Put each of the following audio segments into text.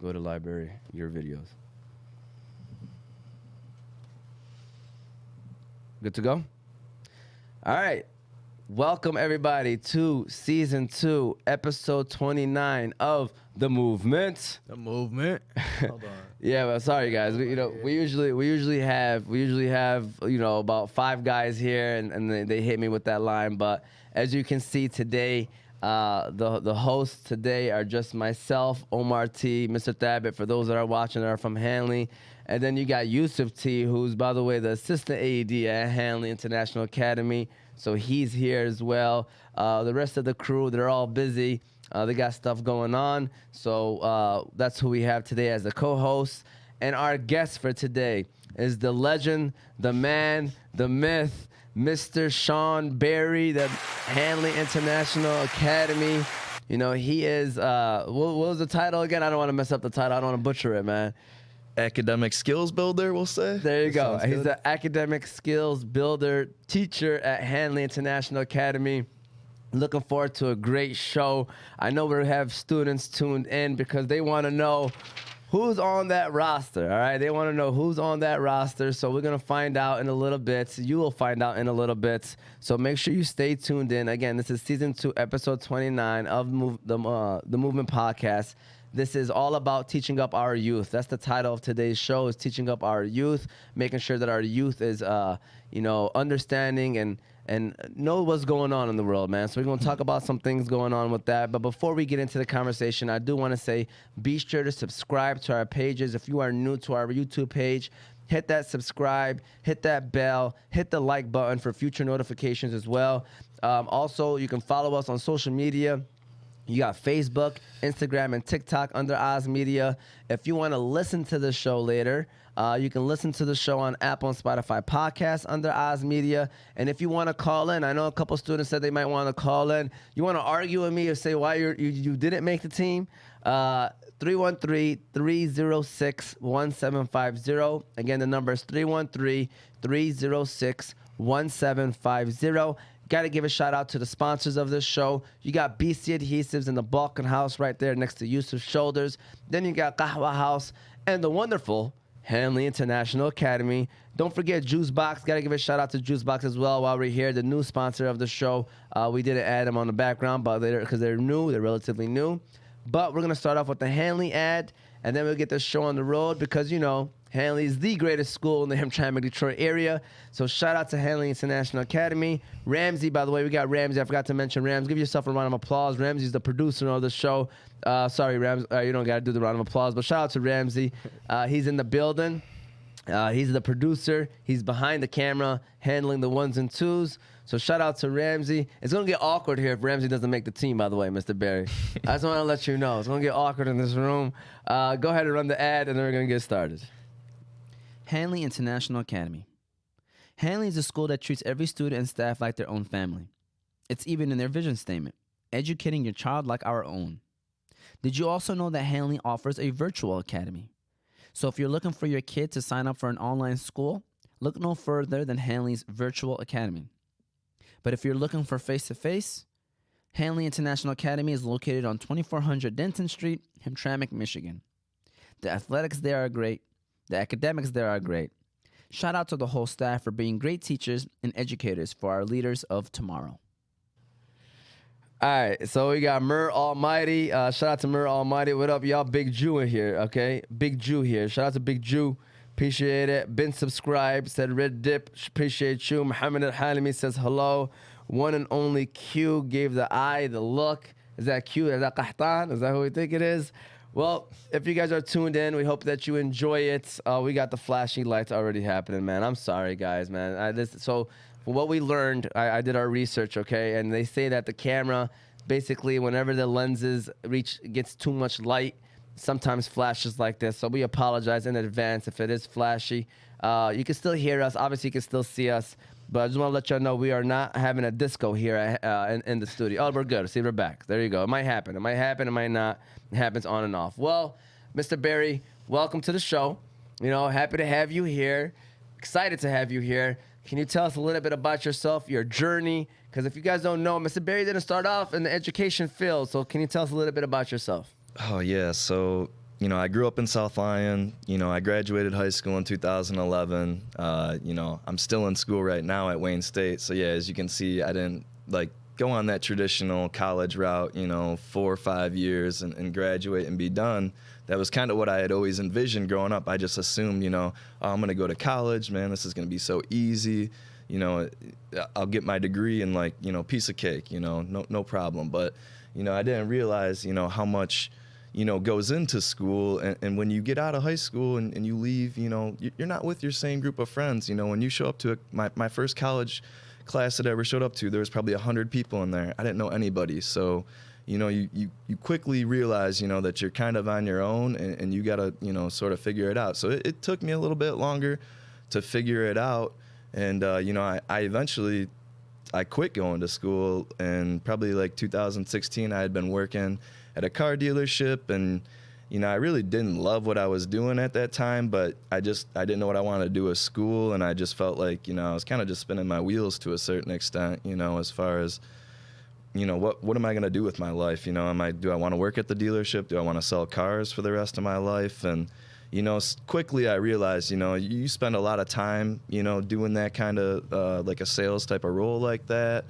Go to library, your videos. Good to go? All right. Welcome, everybody, to Season 2, Episode 29 of The Movement. The movement. Hold on. Yeah, well, sorry, guys. We usually have about 5 guys here, and they hit me with that line. But as you can see today, the hosts today are just myself, Omar T, Mr. Thabit, for those that are watching that are from Hanley. And then you got Yusuf T, who's, by the way, the assistant AED at Hanley International Academy. So he's here as well. The rest of the crew, they're all busy. They got stuff going on. So that's who we have today as the co-host. And our guest for today is the legend, the man, the myth, Mr. Sean Berry, the Hanley International Academy. You know, he is, what was the title again? I don't want to mess up the title. I don't want to butcher it, man. Academic skills builder, we'll say. There you go. Sounds He's good. the academic skills builder teacher at Hanley International Academy. Looking forward to a great show. I know we have students tuned in because they want to know who's on that roster, all right? They want to know who's on that roster, so we're going to find out in a little bit. You will find out in a little bit, so make sure you stay tuned in. Again, this is Season 2, Episode 29 of the Movement Podcast. This is all about teaching up our youth. That's the title of today's show, is teaching up our youth, making sure that our youth is, understanding and know what's going on in the world, man. So we're going to talk about some things going on with that. But before we get into the conversation, I do want to say, be sure to subscribe to our pages. If you are new to our YouTube page, hit that subscribe, hit that bell, hit the like button for future notifications as well. Also, you can follow us on social media. You got Facebook, Instagram, and TikTok under Oz Media. If you want to listen to the show later, you can listen to the show on Apple and Spotify podcasts under Oz Media. And if you want to call in, I know a couple students said they might want to call in. You want to argue with me or say why you didn't make the team? 313-306-1750. Again, the number is 313-306-1750. Got to give a shout out to the sponsors of this show. You got BC Adhesives in the Balkan House right there next to Yusuf's shoulders. Then you got Kahwa House and the wonderful Hanley International Academy. Don't forget Juice Box. Got to give a shout out to Juice Box as well while we're here, the new sponsor of the show. We didn't add them on the background but because they're new. They're relatively new. But we're going to start off with the Hanley ad, and then we'll get this show on the road because, you know, Hanley is the greatest school in the Hamtramck, Detroit area. So shout out to Hanley International Academy. Ramsey, by the way, we got Ramsey. I forgot to mention Rams. Give yourself a round of applause. Ramsey's the producer of the show. Sorry, Rams. You don't got to do the round of applause, but shout out to Ramsey. He's in the building. He's the producer. He's behind the camera, handling the ones and twos. So shout out to Ramsey. It's going to get awkward here if Ramsey doesn't make the team, by the way, Mr. Berry. I just want to let you know. It's going to get awkward in this room. Go ahead and run the ad, and then we're going to get started. Hanley International Academy. Hanley is a school that treats every student and staff like their own family. It's even in their vision statement, educating your child like our own. Did you also know that Hanley offers a virtual academy? So if you're looking for your kid to sign up for an online school, look no further than Hanley's Virtual Academy. But if you're looking for face-to-face, Hanley International Academy is located on 2400 Denton Street, Hamtramck, Michigan. The athletics there are great. The academics there are great. Shout out to the whole staff for being great teachers and educators for our leaders of tomorrow. All right, so we got Mur Almighty. Shout out to Mur Almighty. What up, y'all? Big Jew in here, okay? Big Jew here. Shout out to Big Jew. Appreciate it. Been subscribed. Said Red Dip. Appreciate you. Muhammad Al-Halimi says hello. One and only Q gave the eye the look. Is that Q? Is that Qahtan? Is that who we think it is? Well, if you guys are tuned in, we hope that you enjoy it. We got the flashing lights already happening, man. I'm sorry, guys, man. So what we learned, I did our research, okay? And they say that the camera, basically, whenever the lenses gets too much light, sometimes flashes like this. So we apologize in advance if it is flashy. You can still hear us. Obviously, you can still see us. But I just want to let y'all know we are not having a disco here in the studio. Oh, we're good. See, we're back. There you go. It might happen. It might happen. It might not. It happens on and off. Well, Mr. Berry, welcome to the show. You know, happy to have you here. Excited to have you here. Can you tell us a little bit about yourself, your journey? Because if you guys don't know, Mr. Berry didn't start off in the education field. So can you tell us a little bit about yourself? Oh, yeah. So you know, I grew up in South Lyon. You know, I graduated high school in 2011. You know, I'm still in school right now at Wayne State. So yeah, as you can see, I didn't like go on that traditional college route, you know, 4 or 5 years and graduate and be done. That was kind of what I had always envisioned growing up. I just assumed, you know, oh, I'm going to go to college, man, this is going to be so easy. You know, I'll get my degree and like, you know, piece of cake, you know, no problem. But, you know, I didn't realize, you know, how much, you know, goes into school. And when you get out of high school and you leave, you know, you're not with your same group of friends. You know, when you show up to my first college class that I ever showed up to, there was probably 100 people in there. I didn't know anybody. So, you know, you quickly realize, you know, that you're kind of on your own and you got to, you know, sort of figure it out. So it took me a little bit longer to figure it out. And, you know, I eventually, I quit going to school, and probably like 2016, I had been working at a car dealership, and, you know, I really didn't love what I was doing at that time, but I didn't know what I wanted to do with school, and I just felt like, you know, I was kind of just spinning my wheels to a certain extent, you know, as far as, you know, what am I going to do with my life? You know, do I want to work at the dealership? Do I want to sell cars for the rest of my life? And, you know, quickly I realized, you know, you spend a lot of time, you know, doing that kind of like a sales type of role like that.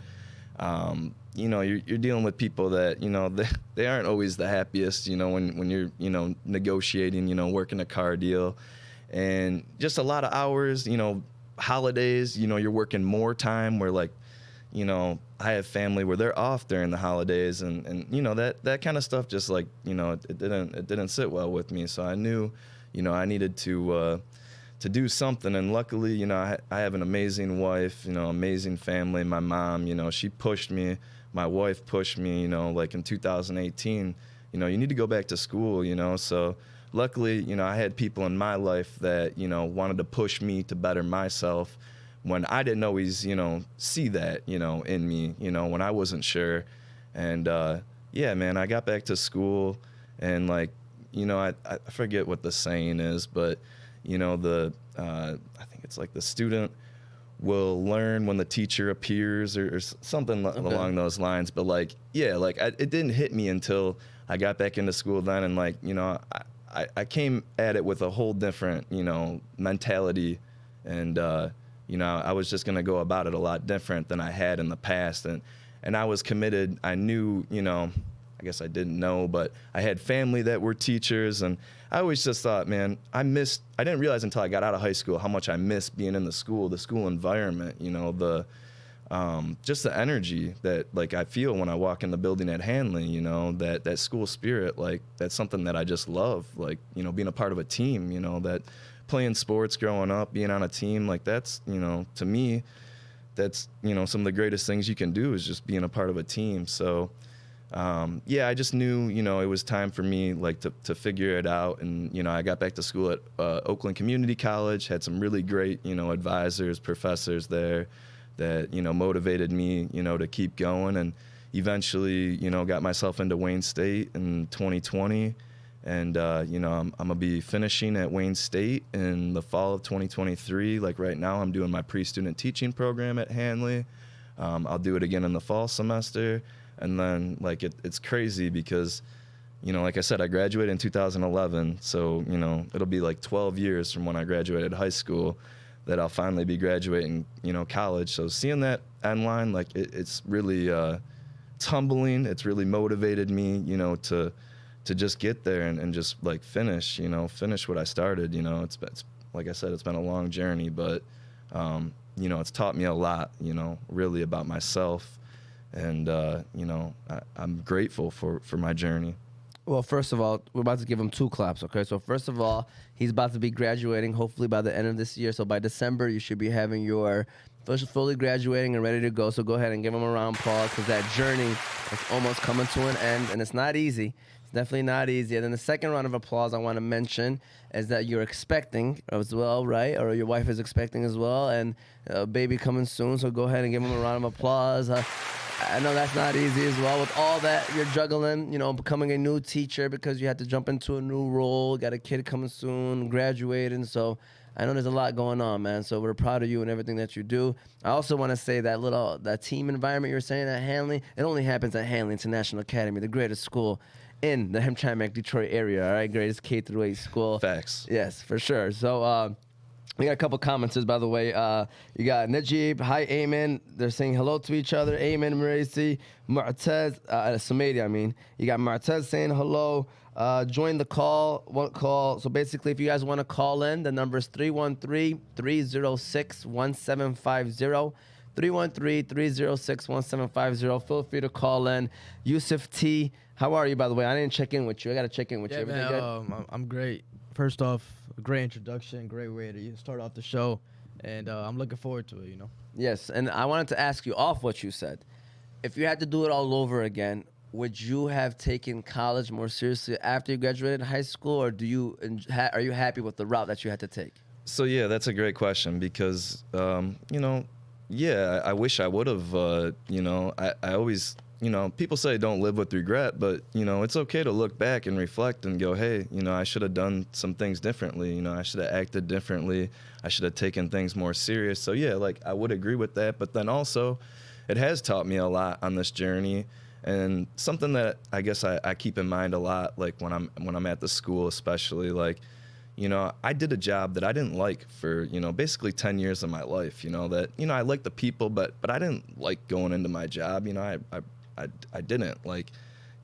You know, you're dealing with people that, you know, they aren't always the happiest, you know, when you're, you know, negotiating, you know, working a car deal, and just a lot of hours, you know, holidays, you know, you're working more time where, like, you know, I have family where they're off during the holidays, and you know, that kind of stuff just, like, you know, it didn't sit well with me. So I knew, you know, I needed to do something. And luckily, you know, I have an amazing wife, you know, amazing family. My mom, you know, she pushed me. My wife pushed me, you know, like in 2018, you know, you need to go back to school, you know. So luckily, you know, I had people in my life that, you know, wanted to push me to better myself when I didn't always, you know, see that, you know, in me, you know, when I wasn't sure. And yeah, man, I got back to school, and, like, you know, I forget what the saying is, but, you know, I think it's like the student will learn when the teacher appears, or something along those lines. But, like, yeah, like, it didn't hit me until I got back into school then. And, like, you know, I came at it with a whole different, you know, mentality. And, you know, I was just going to go about it a lot different than I had in the past. And I was committed. I knew, you know, I guess I didn't know, but I had family that were teachers, and I always just thought, man, I didn't realize until I got out of high school how much I missed being in the school environment, you know, just the energy that, like, I feel when I walk in the building at Hanley, you know, that school spirit, like, that's something that I just love, like, you know, being a part of a team, you know, that playing sports growing up, being on a team, like, that's, you know, to me, that's, you know, some of the greatest things you can do is just being a part of a team. So, yeah, I just knew, you know, it was time for me, like, to figure it out. And, you know, I got back to school at Oakland Community College, had some really great, you know, advisors, professors there that, you know, motivated me, you know, to keep going. And eventually, you know, got myself into Wayne State in 2020. And, you know, I'm going to be finishing at Wayne State in the fall of 2023. Like, right now, I'm doing my pre-student teaching program at Hanley. I'll do it again in the fall semester. And then, like, it's crazy because, you know, like I said, I graduated in 2011. So, you know, it'll be like 12 years from when I graduated high school that I'll finally be graduating, you know, college. So seeing that end line, like, it's really, it's humbling. It's really motivated me, you know, to just get there and just, like, finish what I started. You know, it's like I said, it's been a long journey, but, you know, it's taught me a lot, you know, really about myself. And, you know, I'm grateful for my journey. Well, first of all, we're about to give him 2 claps, okay? So first of all, he's about to be graduating hopefully by the end of this year. So by December, you should be having your fully graduating and ready to go. So go ahead and give him a round of applause, because that journey is almost coming to an end, and it's not easy. It's definitely not easy. And then the second round of applause I want to mention is that you're expecting as well, right? Or your wife is expecting as well, and a baby coming soon. So go ahead and give him a round of applause. I know that's not easy as well, with all that you're juggling, you know, becoming a new teacher because you had to jump into a new role, got a kid coming soon, graduating. So I know there's a lot going on, man. So we're proud of you and everything that you do. I also want to say that team environment you were saying at Hanley, it only happens at Hanley International Academy, the greatest school in the Hamtramck, Detroit area. All right, greatest K through 8 school. Facts. Yes, for sure. So we got a couple commenters, by the way. You got Najib, hi, Ayman. They're saying hello to each other. Ayman, Maraisi, Martez, Sumedi, I mean. You got Martez saying hello. Join the call. What call? So basically, if you guys want to call in, the number is 313-306-1750. 313-306-1750. Feel free to call in. Yusuf T, how are you, by the way? I didn't check in with you. I got to check in with you. Everything good? I'm great. First off, great introduction, great way to start off the show, and I'm looking forward to it, you know. Yes, and I wanted to ask you off what you said. If you had to do it all over again, would you have taken college more seriously after you graduated high school, or are you happy with the route that you had to take? So yeah, that's a great question because yeah, I wish I would have. I always, people say don't live with regret, but it's okay to look back and reflect and go, hey, I should have done some things differently. I should have acted differently. I should have taken things more serious. So yeah, like I would agree with that. But then also, it has taught me a lot on this journey, and something that I guess I keep in mind a lot, like when I'm at the school, especially like. I did a job that I didn't like for, basically 10 years of my life, that, I liked the people, but I didn't like going into my job. I didn't like,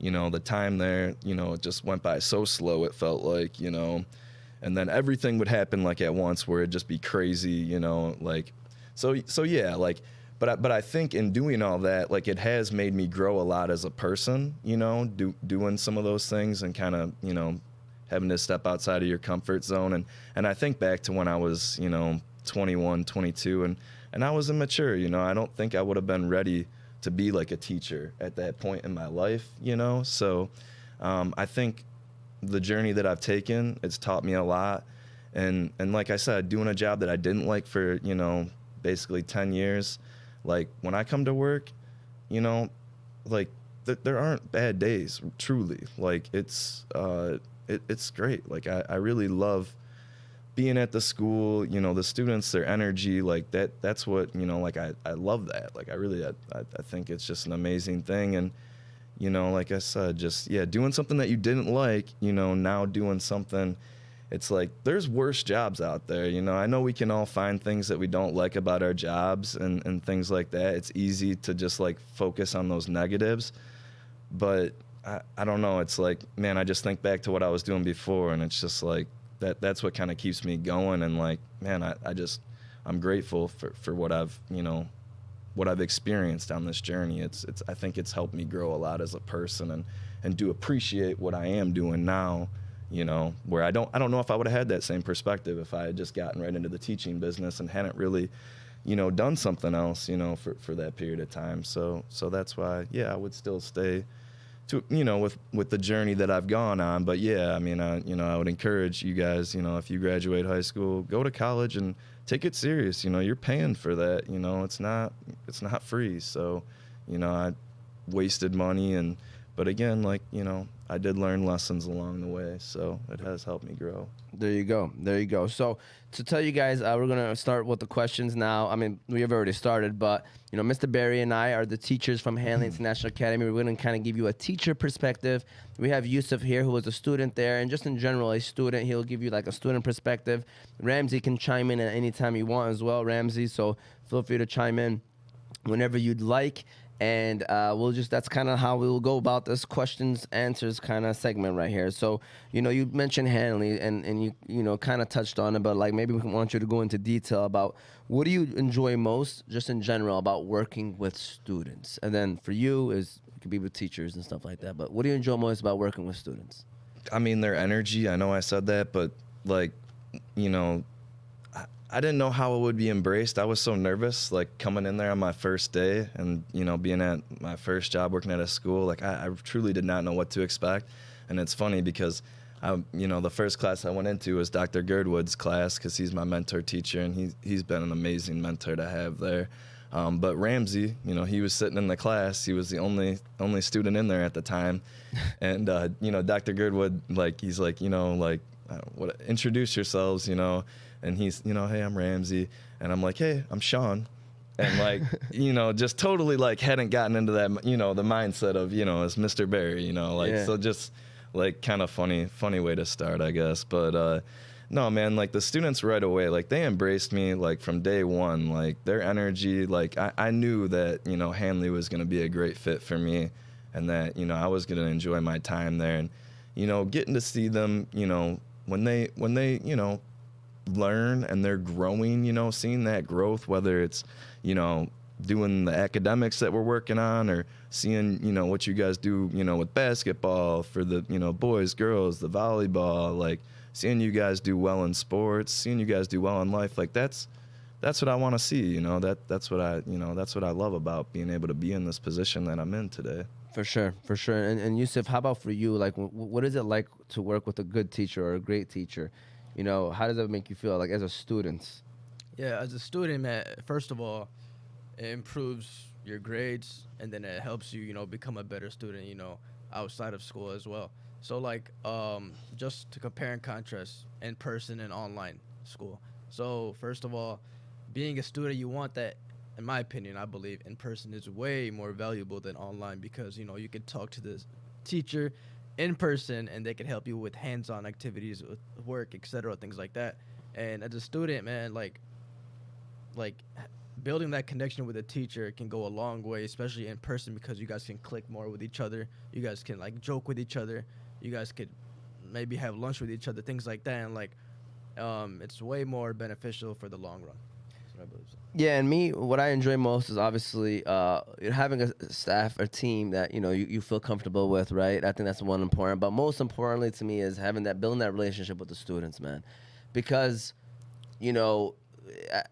the time there, it just went by so slow. It felt like, and then everything would happen like at once where it'd just be crazy, like, so yeah, like, but I think in doing all that, like it has made me grow a lot as a person, doing some of those things and kind of, having to step outside of your comfort zone. And I think back to when I was, 21, 22, and I was immature, I don't think I would have been ready to be like a teacher at that point in my life, So I think the journey that I've taken, it's taught me a lot. And like I said, doing a job that I didn't like for, basically 10 years, like when I come to work, like there aren't bad days, truly. Like it's great. Like I really love being at the school, the students, their energy, like that's what, like I love that. Like I think it's just an amazing thing. And, like I said, just, yeah, doing something that you didn't like, now doing something, it's like, there's worse jobs out there. I know we can all find things that we don't like about our jobs and things like that. It's easy to just like focus on those negatives, but I don't know. It's like, man, I just think back to what I was doing before, and it's just like that's what kind of keeps me going. And like, man, I'm grateful for what I've experienced on this journey. I think it's helped me grow a lot as a person and do appreciate what I am doing now. Where I don't know if I would have had that same perspective if I had just gotten right into the teaching business and hadn't really, done something else, for that period of time. So that's why, yeah, I would still stay. To, with the journey that I've gone on. But yeah, I mean, I would encourage you guys, if you graduate high school, go to college and take it serious. You're paying for that. It's not free. So, I wasted money but again, like, I did learn lessons along the way. So it has helped me grow. There you go. So to tell you guys, we're going to start with the questions now. I mean, we have already started, but, Mr. Barry and I are the teachers from Hanley International Academy. We're going to kind of give you a teacher perspective. We have Yusuf here, who was a student there, and just in general, a student. He'll give you like a student perspective. Ramsey can chime in at any time you want as well, Ramsey. So feel free to chime in whenever you'd like. And that's kind of how we'll go about this questions, answers kind of segment right here. So, you mentioned Hanley and you kind of touched on it, but like maybe we want you to go into detail about what do you enjoy most just in general about working with students? And then for you it could be with teachers and stuff like that, but what do you enjoy most about working with students? I mean, their energy. I know I said that, but like, I didn't know how it would be embraced. I was so nervous, like coming in there on my first day and, being at my first job working at a school. Like I truly did not know what to expect. And it's funny because, the first class I went into was Dr. Girdwood's class because he's my mentor teacher and he's been an amazing mentor to have there. But Ramsey, he was sitting in the class. He was the only student in there at the time. And, Dr. Girdwood, like, he's like, introduce yourselves, And he's, hey, I'm Ramsey. And I'm like, hey, I'm Sean. And like, just totally like hadn't gotten into that, the mindset of, it's Mr. Barry, Yeah. So just like kind of funny way to start, I guess. But no, man, like the students right away, like they embraced me like from day one, like their energy, like I knew that, you know, Hanley was going to be a great fit for me and that, you know, I was going to enjoy my time there. And, you know, getting to see them, you know, when they, you know, learn and they're growing, you know, seeing that growth, whether it's, you know, doing the academics that we're working on or seeing, you know, what you guys do, you know, with basketball for the, you know, boys, girls, the volleyball, like seeing you guys do well in sports, seeing you guys do well in life, like that's what I want to see, you know, that's what I love about being able to be in this position that I'm in today. For sure. And Yusuf, how about for you? Like, what is it like to work with a good teacher or a great teacher? You know, how does that make you feel, like, as a student? Yeah, as a student, man, first of all, it improves your grades, and then it helps you, you know, become a better student, you know, outside of school as well. So, like, just to compare and contrast in person and online school. So, first of all, being a student, you want that, in my opinion, I believe, in person is way more valuable than online because, you know, you can talk to the teacher in person and they can help you with hands-on activities, with work, etc., things like that. And as a student, man, like building that connection with a teacher can go a long way, especially in person, because you guys can click more with each other. You guys can, like, joke with each other. You guys could maybe have lunch with each other, things like that. And, like, it's way more beneficial for the long run. That's what I believe. Yeah, and me, what I enjoy most is obviously having a staff, a team that, you know, you feel comfortable with, right? I think that's one important. But most importantly to me is building that relationship with the students, man. Because, you know,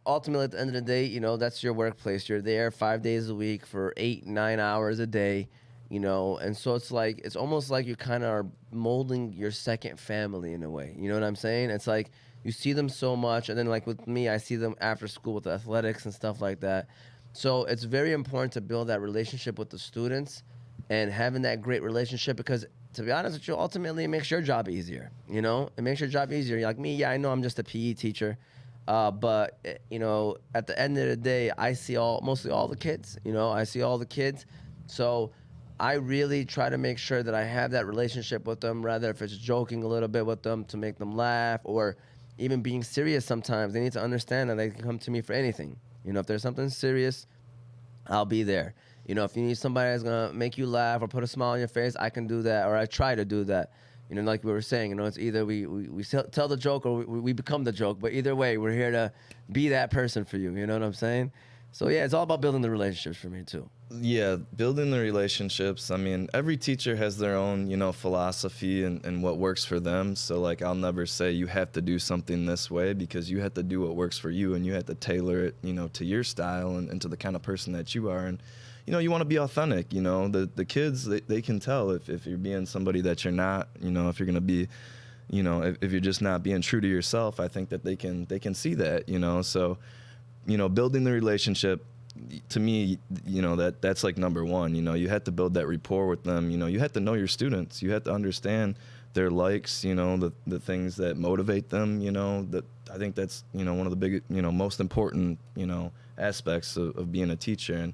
ultimately at the end of the day, you know, that's your workplace. You're there 5 days a week for 8-9 hours a day, you know. And so it's almost like you kind of are molding your second family in a way. You know what I'm saying? It's like, you see them so much, and then, like, with me, I see them after school with the athletics and stuff like that. So it's very important to build that relationship with the students and having that great relationship because, to be honest with you, ultimately it makes your job easier, you know? It makes your job easier. You're like me, yeah, I know I'm just a PE teacher, but, you know, at the end of the day, I see mostly all the kids, you know? I see all the kids. So I really try to make sure that I have that relationship with them, rather if it's joking a little bit with them to make them laugh or even being serious sometimes. They need to understand that they can come to me for anything. You know, if there's something serious, I'll be there. You know, if you need somebody that's going to make you laugh or put a smile on your face, I can do that, or I try to do that. You know, like we were saying, you know, it's either we tell the joke or we become the joke. But either way, we're here to be that person for you. You know what I'm saying? So, yeah, it's all about building the relationships for me, too. Yeah, building the relationships. I mean, every teacher has their own, you know, philosophy and what works for them. So, like, I'll never say you have to do something this way because you have to do what works for you and you have to tailor it, you know, to your style and to the kind of person that you are. And, you know, you want to be authentic, you know. The kids, they can tell if you're being somebody that you're not, you know, if you're going to be, you know, if you're just not being true to yourself. I think that they can see that, you know. So, you know, building the relationship, to me, you know, that's like number one. You know, you have to build that rapport with them. You know, you have to know your students. You have to understand their likes, you know, the things that motivate them, you know. That I think that's, you know, one of the big, you know, most important, you know, aspects of being a teacher.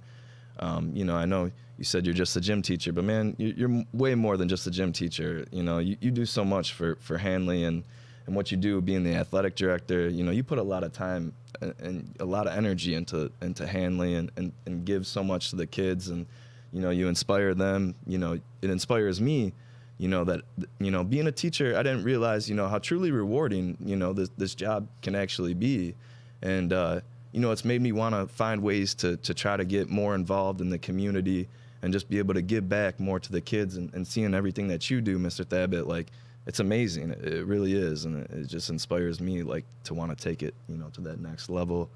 And, you know, I know you said you're just a gym teacher, but, man, you're way more than just a gym teacher. You know, you do so much for Hanley and what you do being the athletic director. You know, you put a lot of time and a lot of energy into Hanley and give so much to the kids, and, you know, you inspire them. You know, it inspires me, you know, that, you know, being a teacher, I didn't realize, you know, how truly rewarding, you know, this job can actually be. And, you know, it's made me want to find ways to try to get more involved in the community and just be able to give back more to the kids, and seeing everything that you do, Mr. Thabit, like, it's amazing. It really is. And it just inspires me, like, to want to take it, you know, to that next level.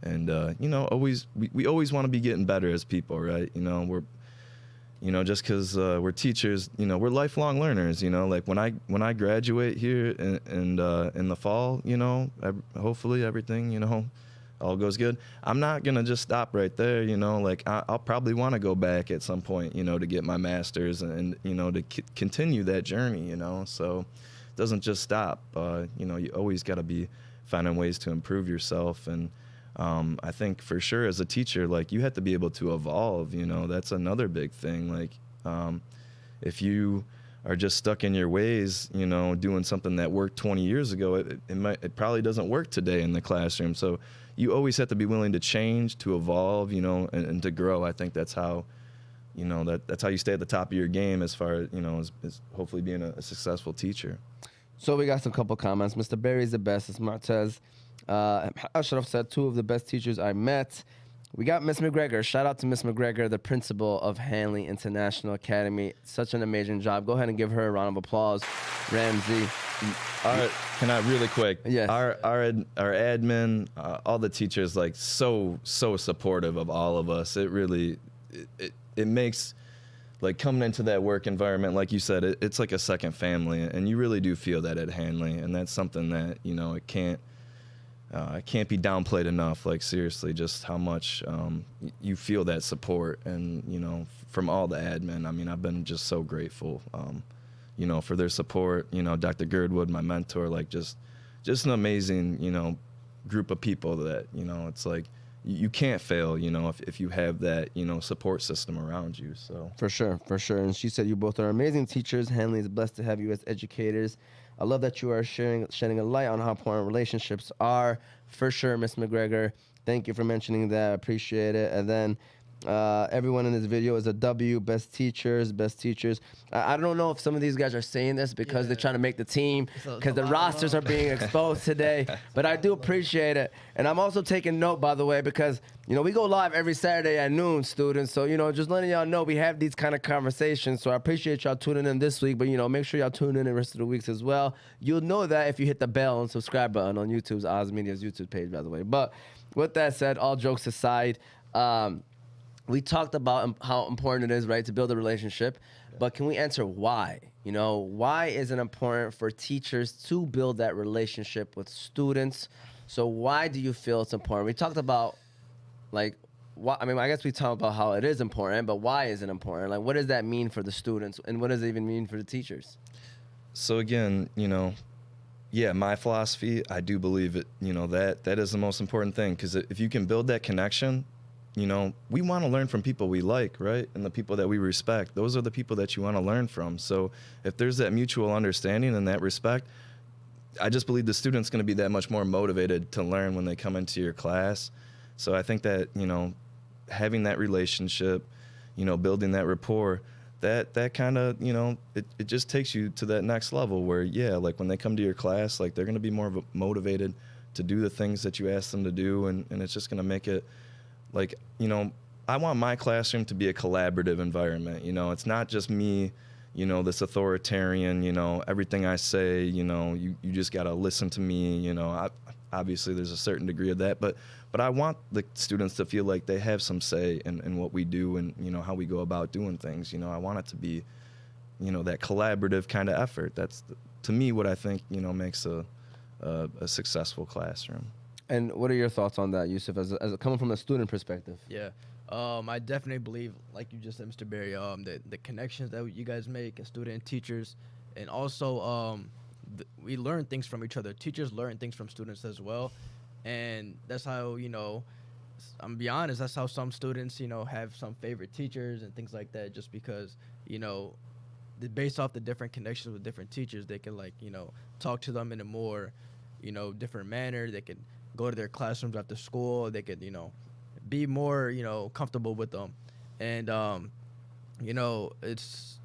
And, you know, we always want to be getting better as people, right? You know, we're, you know, just because we're teachers, you know, we're lifelong learners, you know. Like, when I graduate here in the fall, you know, hopefully everything, you know, all goes good. I'm not going to just stop right there, you know. Like, I'll probably want to go back at some point, you know, to get my master's and you know, to continue that journey, you know. So it doesn't just stop. You know, you always got to be finding ways to improve yourself. And I think for sure as a teacher, like, you have to be able to evolve, you know. That's another big thing. Like, if you are just stuck in your ways, you know, doing something that worked 20 years ago, it probably doesn't work today in the classroom. So you always have to be willing to change, to evolve, you know, and to grow. I think that's how, you know, that's how you stay at the top of your game as far as, you know, as hopefully being a successful teacher. So we got some couple comments. Mr. Barry's the best, as Martez. I should have said 2 of the best teachers I met. We got Miss McGregor. Shout out to Miss McGregor, the principal of Hanley International Academy. Such an amazing job. Go ahead and give her a round of applause, Ramsey. Can I really quick? Yes. Our admin, all the teachers, like so supportive of all of us. It really, it makes, like, coming into that work environment, like you said, it's like a second family, and you really do feel that at Hanley, and that's something that, you know, it can't be downplayed enough. Like, seriously, just how much you feel that support, and, you know, from all the admin. I mean, I've been just so grateful, you know, for their support. You know, Dr. Girdwood, my mentor, like just an amazing, you know, group of people that, you know, it's like you can't fail, you know, if you have that, you know, support system around you. So For sure. And she said you both are amazing teachers. Hanley is blessed to have you as educators. I love that you are shedding a light on how important relationships are. For sure, Miss McGregor. Thank you for mentioning that. Appreciate it. And then everyone in this video is a W. Best teachers. I don't know if some of these guys are saying this because they're trying to make the team, because the rosters are being exposed today. But I do appreciate it. And I'm also taking note, by the way, because, you know, we go live every Saturday at noon, students. So, you know, just letting y'all know we have these kind of conversations. So I appreciate y'all tuning in this week. But, you know, make sure y'all tune in the rest of the weeks as well. You'll know that if you hit the bell and subscribe button on YouTube's Oz Media's YouTube page, by the way. But with that said, all jokes aside, we talked about how important it is, right, to build a relationship. But can we answer why? You know, why is it important for teachers to build that relationship with students? So why do you feel it's important? We talked about, like, I mean, I guess we talked about how it is important, but why is it important? Like, what does that mean for the students, and what does it even mean for the teachers? So again, you know, yeah, my philosophy, I do believe it, you know, that is the most important thing, because if you can build that connection, you know, we want to learn from people we like, right? And the people that we respect. Those are the people that you want to learn from. So if there's that mutual understanding and that respect, I just believe the student's going to be that much more motivated to learn when they come into your class. So I think that, you know, having that relationship, you know, building that rapport, that kind of, you know, it just takes you to that next level where, yeah, like when they come to your class, like they're going to be more motivated to do the things that you ask them to do. And it's just going to make it, like, you know, I want my classroom to be a collaborative environment. You know, it's not just me, you know, this authoritarian, you know, everything I say, you know, you just got to listen to me. You know, obviously there's a certain degree of that, but I want the students to feel like they have some say in what we do and, you know, how we go about doing things. You know, I want it to be, you know, that collaborative kind of effort. That's, to me, what I think, you know, makes a successful classroom. And what are your thoughts on that, Yusuf, as coming from a student perspective? Yeah. I definitely believe, like you just said, Mr. Barry, the connections that you guys make as student and teachers, and also we learn things from each other. Teachers learn things from students as well, and that's how, you know, I'm gonna be honest, that's how some students, you know, have some favorite teachers and things like that, just because, you know, based off the different connections with different teachers, they can, like, you know, talk to them in a more, you know, different manner. They can go to their classrooms after school. They could, you know, be more, you know, comfortable with them. And, you know, it's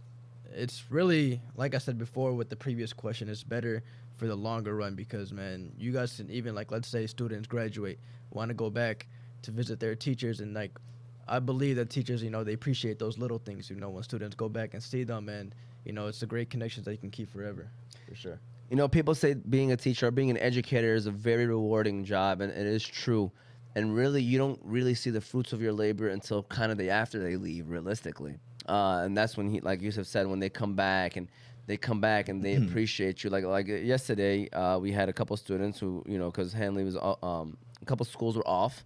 really, like I said before with the previous question, it's better for the longer run because, man, you guys can even, like, let's say students graduate, want to go back to visit their teachers. And, like, I believe that teachers, you know, they appreciate those little things, you know, when students go back and see them. And, you know, it's a great connections that you can keep forever, for sure. You know, people say being a teacher or being an educator is a very rewarding job, and it is true. And really, you don't really see the fruits of your labor until kind of after they leave, realistically. And that's when, like Yusuf said, when they come back and they appreciate you. Like yesterday, we had a couple students who, you know, because Hanley was, a couple schools were off,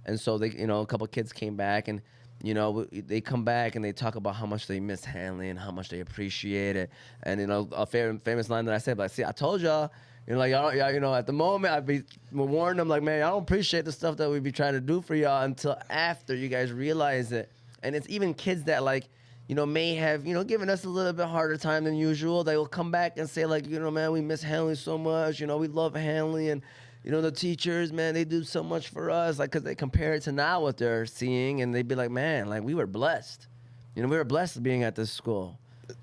and so they, you know, a couple kids came back and, you know, they come back and they talk about how much they miss Hanley and how much they appreciate it. And, you know, a famous line that I said, like, see, I told y'all, you know, like, y'all, you know, at the moment, I'd be warning them, like, man, I don't appreciate the stuff that we be trying to do for y'all until after you guys realize it. And it's even kids that, like, may have, given us a little bit harder time than usual, they will come back and say like, man, we miss Hanley so much. We love Hanley, and the teachers, man, they do so much for us. Like, cause they compare it to now what they're seeing, and they'd be like, man, like we were blessed. We were blessed being at this school.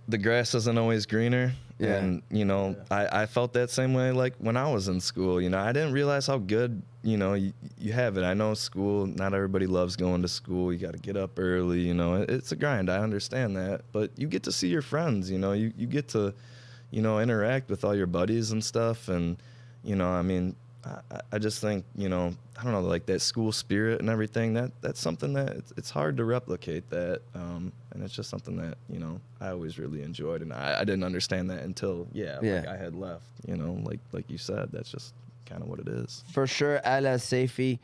The grass isn't always greener. Yeah. And, I felt that same way like when I was in school. I didn't realize how good, you have it. I know school, not everybody loves going to school. You got to get up early, It's a grind. I understand that. But you get to see your friends, you get to, interact with all your buddies and stuff. And, I just think, I don't know, like that school spirit and everything, that's something that it's hard to replicate that. And it's just something that, I always really enjoyed. And I didn't understand that until, like I had left, like you said, that's just kind of what it is. For sure, Ala Safi,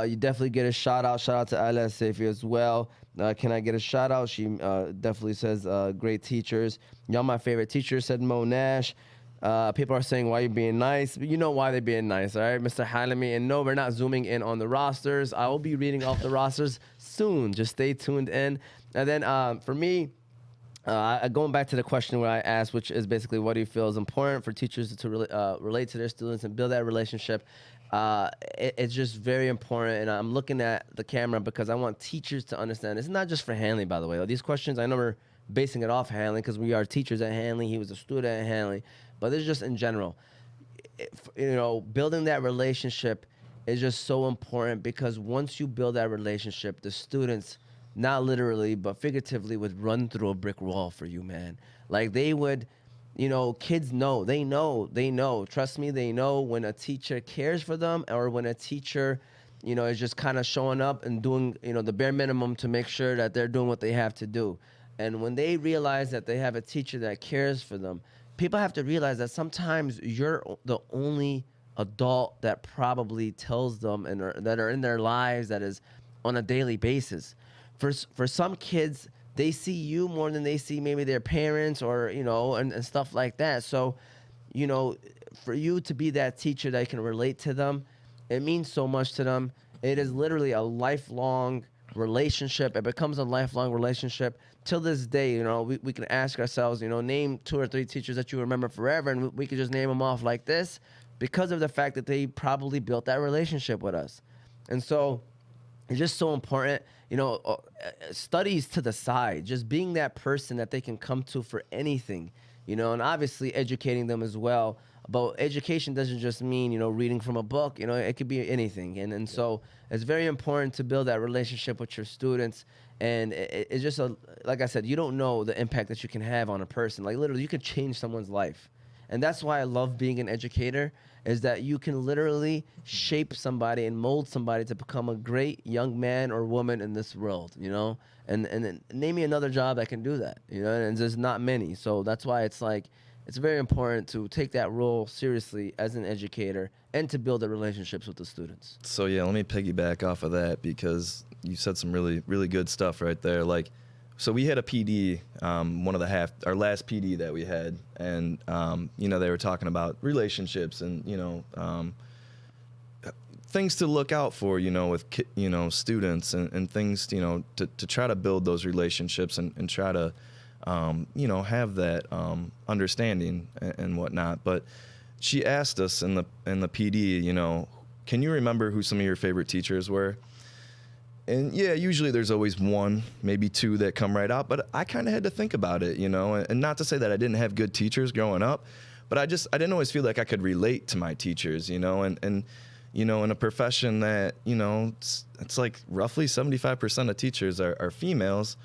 you definitely get a shout out. Shout out to Ala Safi as well. Can I get a shout out? She definitely says great teachers. Y'all my favorite teachers, said Mo Nash. People are saying, why you being nice? But you know why they're being nice, all right, Mr. Hanley? And no, we're not zooming in on the rosters. I will be reading off the rosters soon. Just stay tuned in. And then for me, going back to the question where I asked, which is basically what do you feel is important for teachers to relate to their students and build that relationship? It's just very important. And I'm looking at the camera because I want teachers to understand. It's not just for Hanley, by the way. These questions, I know we're basing it off Hanley because we are teachers at Hanley. He was a student at Hanley. But this is just in general. Building that relationship is just so important because once you build that relationship, the students, not literally, but figuratively, would run through a brick wall for you, man. Like they would, kids know, they know. Trust me, they know when a teacher cares for them or when a teacher, is just kind of showing up and doing, the bare minimum to make sure that they're doing what they have to do. And when they realize that they have a teacher that cares for them, people have to realize that sometimes you're the only adult that probably tells them and that are in their lives that is on a daily basis. For some kids, they see you more than they see maybe their parents or, and stuff like that. So, for you to be that teacher that can relate to them, it means so much to them. It is literally a lifelong relationship. It becomes a lifelong relationship. Till this day, we can ask ourselves, name 2 or 3 teachers that you remember forever, and we could just name them off like this because of the fact that they probably built that relationship with us. And so it's just so important, studies to the side, just being that person that they can come to for anything, and obviously educating them as well. But education doesn't just mean, reading from a book, it could be anything. And so it's very important to build that relationship with your students. And it's just, like I said, you don't know the impact that you can have on a person. Like literally, you could change someone's life. And that's why I love being an educator, is that you can literally shape somebody and mold somebody to become a great young man or woman in this world, And then name me another job that can do that, and there's not many. So that's why it's like, it's very important to take that role seriously as an educator and to build the relationships with the students. So yeah, let me piggyback off of that because you said some really, really good stuff right there. Like, so we had a PD, our last PD that we had, and they were talking about relationships and things to look out for, with students and things, to try to build those relationships and try to have that understanding and whatnot. But she asked us in the PD, can you remember who some of your favorite teachers were? And yeah, usually there's always 1, maybe 2 that come right out. But I kind of had to think about it, and not to say that I didn't have good teachers growing up, but I didn't always feel like I could relate to my teachers, and in a profession that, it's like roughly 75% of teachers are females.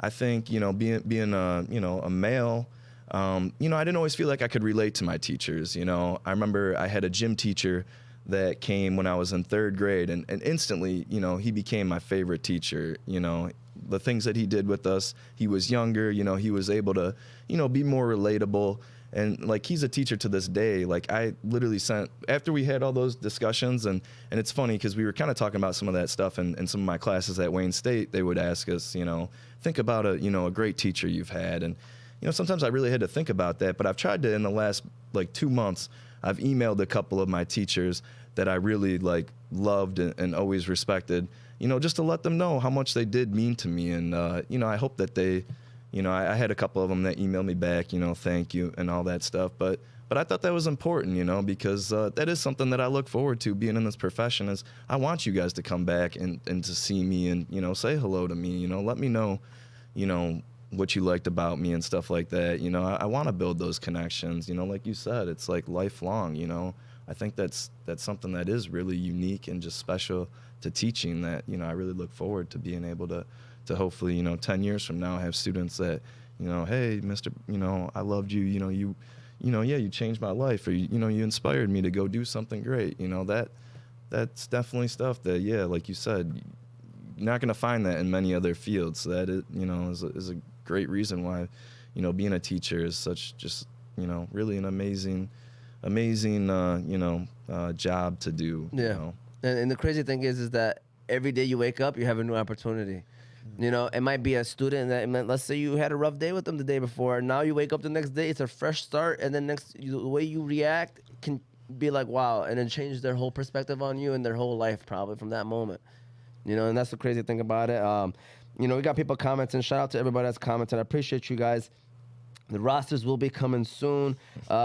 I think, being a male, I didn't always feel like I could relate to my teachers. I remember I had a gym teacher that came when I was in 3rd grade, and instantly, he became my favorite teacher. The things that he did with us, he was younger, he was able to, be more relatable. And like, he's a teacher to this day. Like, I literally after we had all those discussions, and it's funny because we were kind of talking about some of that stuff in some of my classes at Wayne State. They would ask us, think about a great teacher you've had. And, sometimes I really had to think about that, but I've tried to, in the last 2 months, I've emailed a couple of my teachers that I really loved and always respected, just to let them know how much they did mean to me. And, I hope that they, you know, I had a couple of them that emailed me back, you know, thank you and all that stuff. But I thought that was important, you know, because that is something that I look forward to being in this profession. Is I want you guys to come back and to see me and, you know, say hello to me, you know, let me know, you know, what you liked about me and stuff like that. You know, I want to build those connections, you know, like you said, it's like lifelong, you know. I think that's something that is really unique and just special to teaching that, you know, I really look forward to being able to hopefully, you know, 10 years from now have students that, you know, hey, Mr., you know, I loved you, you know, yeah, you changed my life, or, you know, you inspired me to go do something great. You know, that's definitely stuff that, yeah, like you said, you're not going to find that in many other fields. So that, you know, is a great reason why, you know, being a teacher is such just, you know, really an amazing, you know, job to do. Yeah. You know? And the crazy thing is that every day you wake up, you have a new opportunity. You know, it might be a student that, let's say you had a rough day with them the day before, and now you wake up the next day, it's a fresh start, and then the way you react can be like, wow, and then change their whole perspective on you and their whole life probably from that moment. You know, and that's the crazy thing about it. You know, we got people commenting. Shout out to everybody that's commented. I appreciate you guys. The rosters will be coming soon.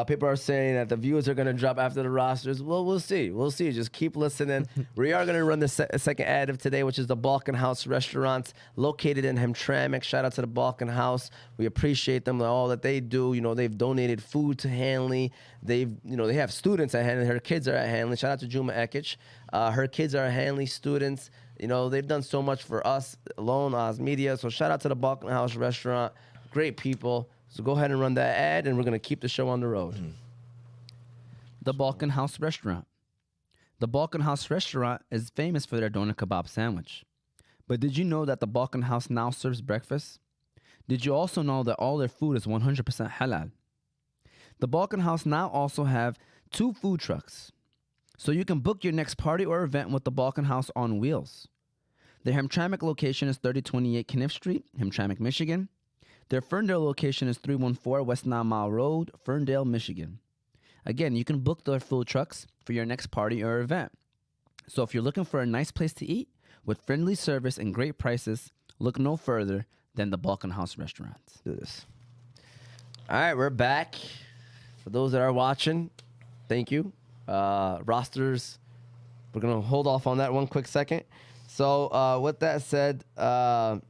People are saying that the views are going to drop after the rosters. Well, we'll see. We'll see. Just keep listening. We are going to run the second ad of today, which is the Balkan House Restaurants located in Hamtramck. Shout out to the Balkan House. We appreciate them, all that they do. You know, they've donated food to Hanley. They have students at Hanley. Her kids are at Hanley. Shout out to Juma Ekic. Her kids are Hanley students. You know, they've done so much for us, alone, Oz Media. So shout out to the Balkan House Restaurant. Great people. So go ahead and run that ad, and we're going to keep the show on the road. The Balkan House Restaurant. The Balkan House Restaurant is famous for their doner kebab sandwich. But did you know that the Balkan House now serves breakfast? Did you also know that all their food is 100% halal? The Balkan House now also have 2 food trucks. So you can book your next party or event with the Balkan House on wheels. Their Hamtramck location is 3028 Kniff Street, Hamtramck, Michigan. Their Ferndale location is 314 West 9 Mile Road, Ferndale, Michigan. Again, you can book their food trucks for your next party or event. So if you're looking for a nice place to eat with friendly service and great prices, look no further than the Balkan House Restaurants. Do this. All right, we're back. For those that are watching, thank you. Rosters, we're going to hold off on that one quick second. So with that said, we're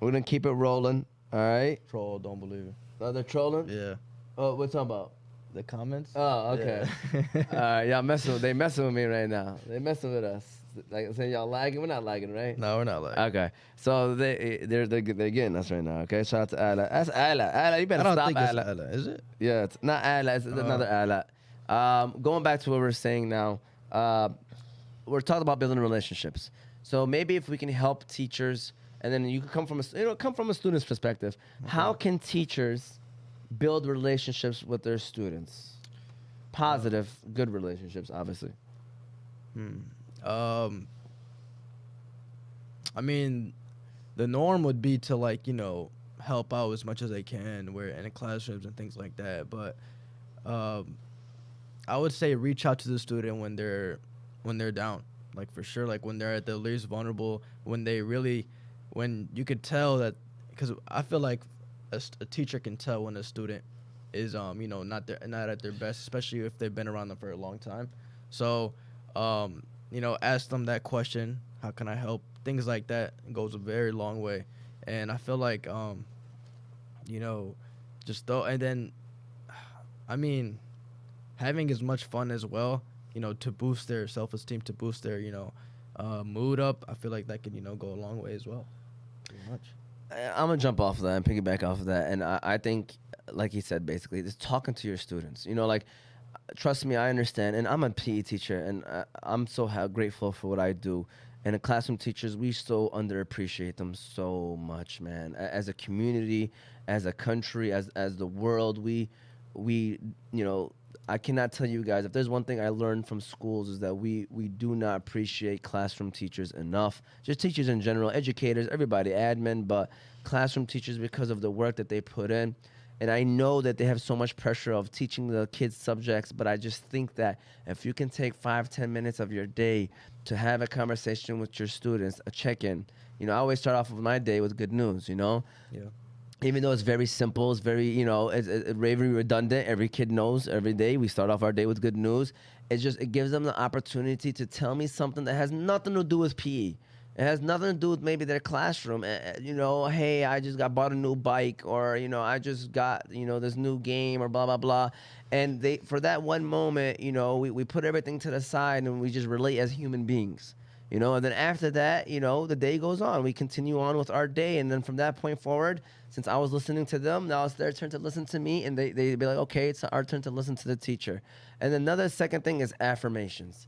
going to keep it rolling. All right. Troll, don't believe it. Oh, they're trolling? Yeah. Oh, what's talking about? The comments? Oh, okay. Yeah. All right, y'all they messing with me right now. They messing with us. Like saying y'all lagging. We're not lagging, right? No, we're not like. Okay. So they're getting us right now. Okay. Shout out to Ala. That's Ala. Ala, you better I don't stop think it's Ala. Ella, is it? Yeah, it's not Ala. It's another Ala. Going back to what we're saying now, we're talking about building relationships. So maybe if we can help teachers, and then you can come from a student's perspective. Okay. How can teachers build relationships with their students? Positive, good relationships, obviously. I mean, the norm would be to, like, you know, help out as much as they can, where in the classrooms and things like that. But I would say reach out to the student when they're down, like, for sure, like when they're at their least vulnerable, when you could tell that, because I feel like a teacher can tell when a student is you know, not at their best, especially if they've been around them for a long time. So you know, ask them that question, how can I help? Things like that goes a very long way. And I feel like you know, and then I mean, having as much fun as well, you know, to boost their self-esteem, to boost their, you know, mood up. I feel like that can, you know, go a long way as well. Pretty much. I'm going to jump off of that and piggyback off of that. And I think, like he said, basically, just talking to your students. You know, like, trust me, I understand. And I'm a PE teacher, and I'm so grateful for what I do. And the classroom teachers, we so underappreciate them so much, man. As a community, as a country, as the world, we you know, I cannot tell you guys, if there's one thing I learned from schools is that we do not appreciate classroom teachers enough. Just teachers in general, educators, everybody, admin, but classroom teachers because of the work that they put in. And I know that they have so much pressure of teaching the kids subjects, but I just think that if you can take 5-10 minutes of your day to have a conversation with your students, a check-in. You know, I always start off with my day with good news, you know? Yeah. even though it's very simple, it's very, it's very redundant. Every kid knows every day we start off our day with good news. It gives them the opportunity to tell me something that has nothing to do with PE. It has nothing to do with maybe their classroom. Hey, I just bought a new bike, or I just got this new game, or blah blah blah. And they, for that one moment, we put everything to the side and we just relate as human beings. And then after that, the day goes on. We continue on with our day, and then from that point forward, since I was listening to them, now it's their turn to listen to me, and they'd be like, okay, it's our turn to listen to the teacher. And another second thing is affirmations.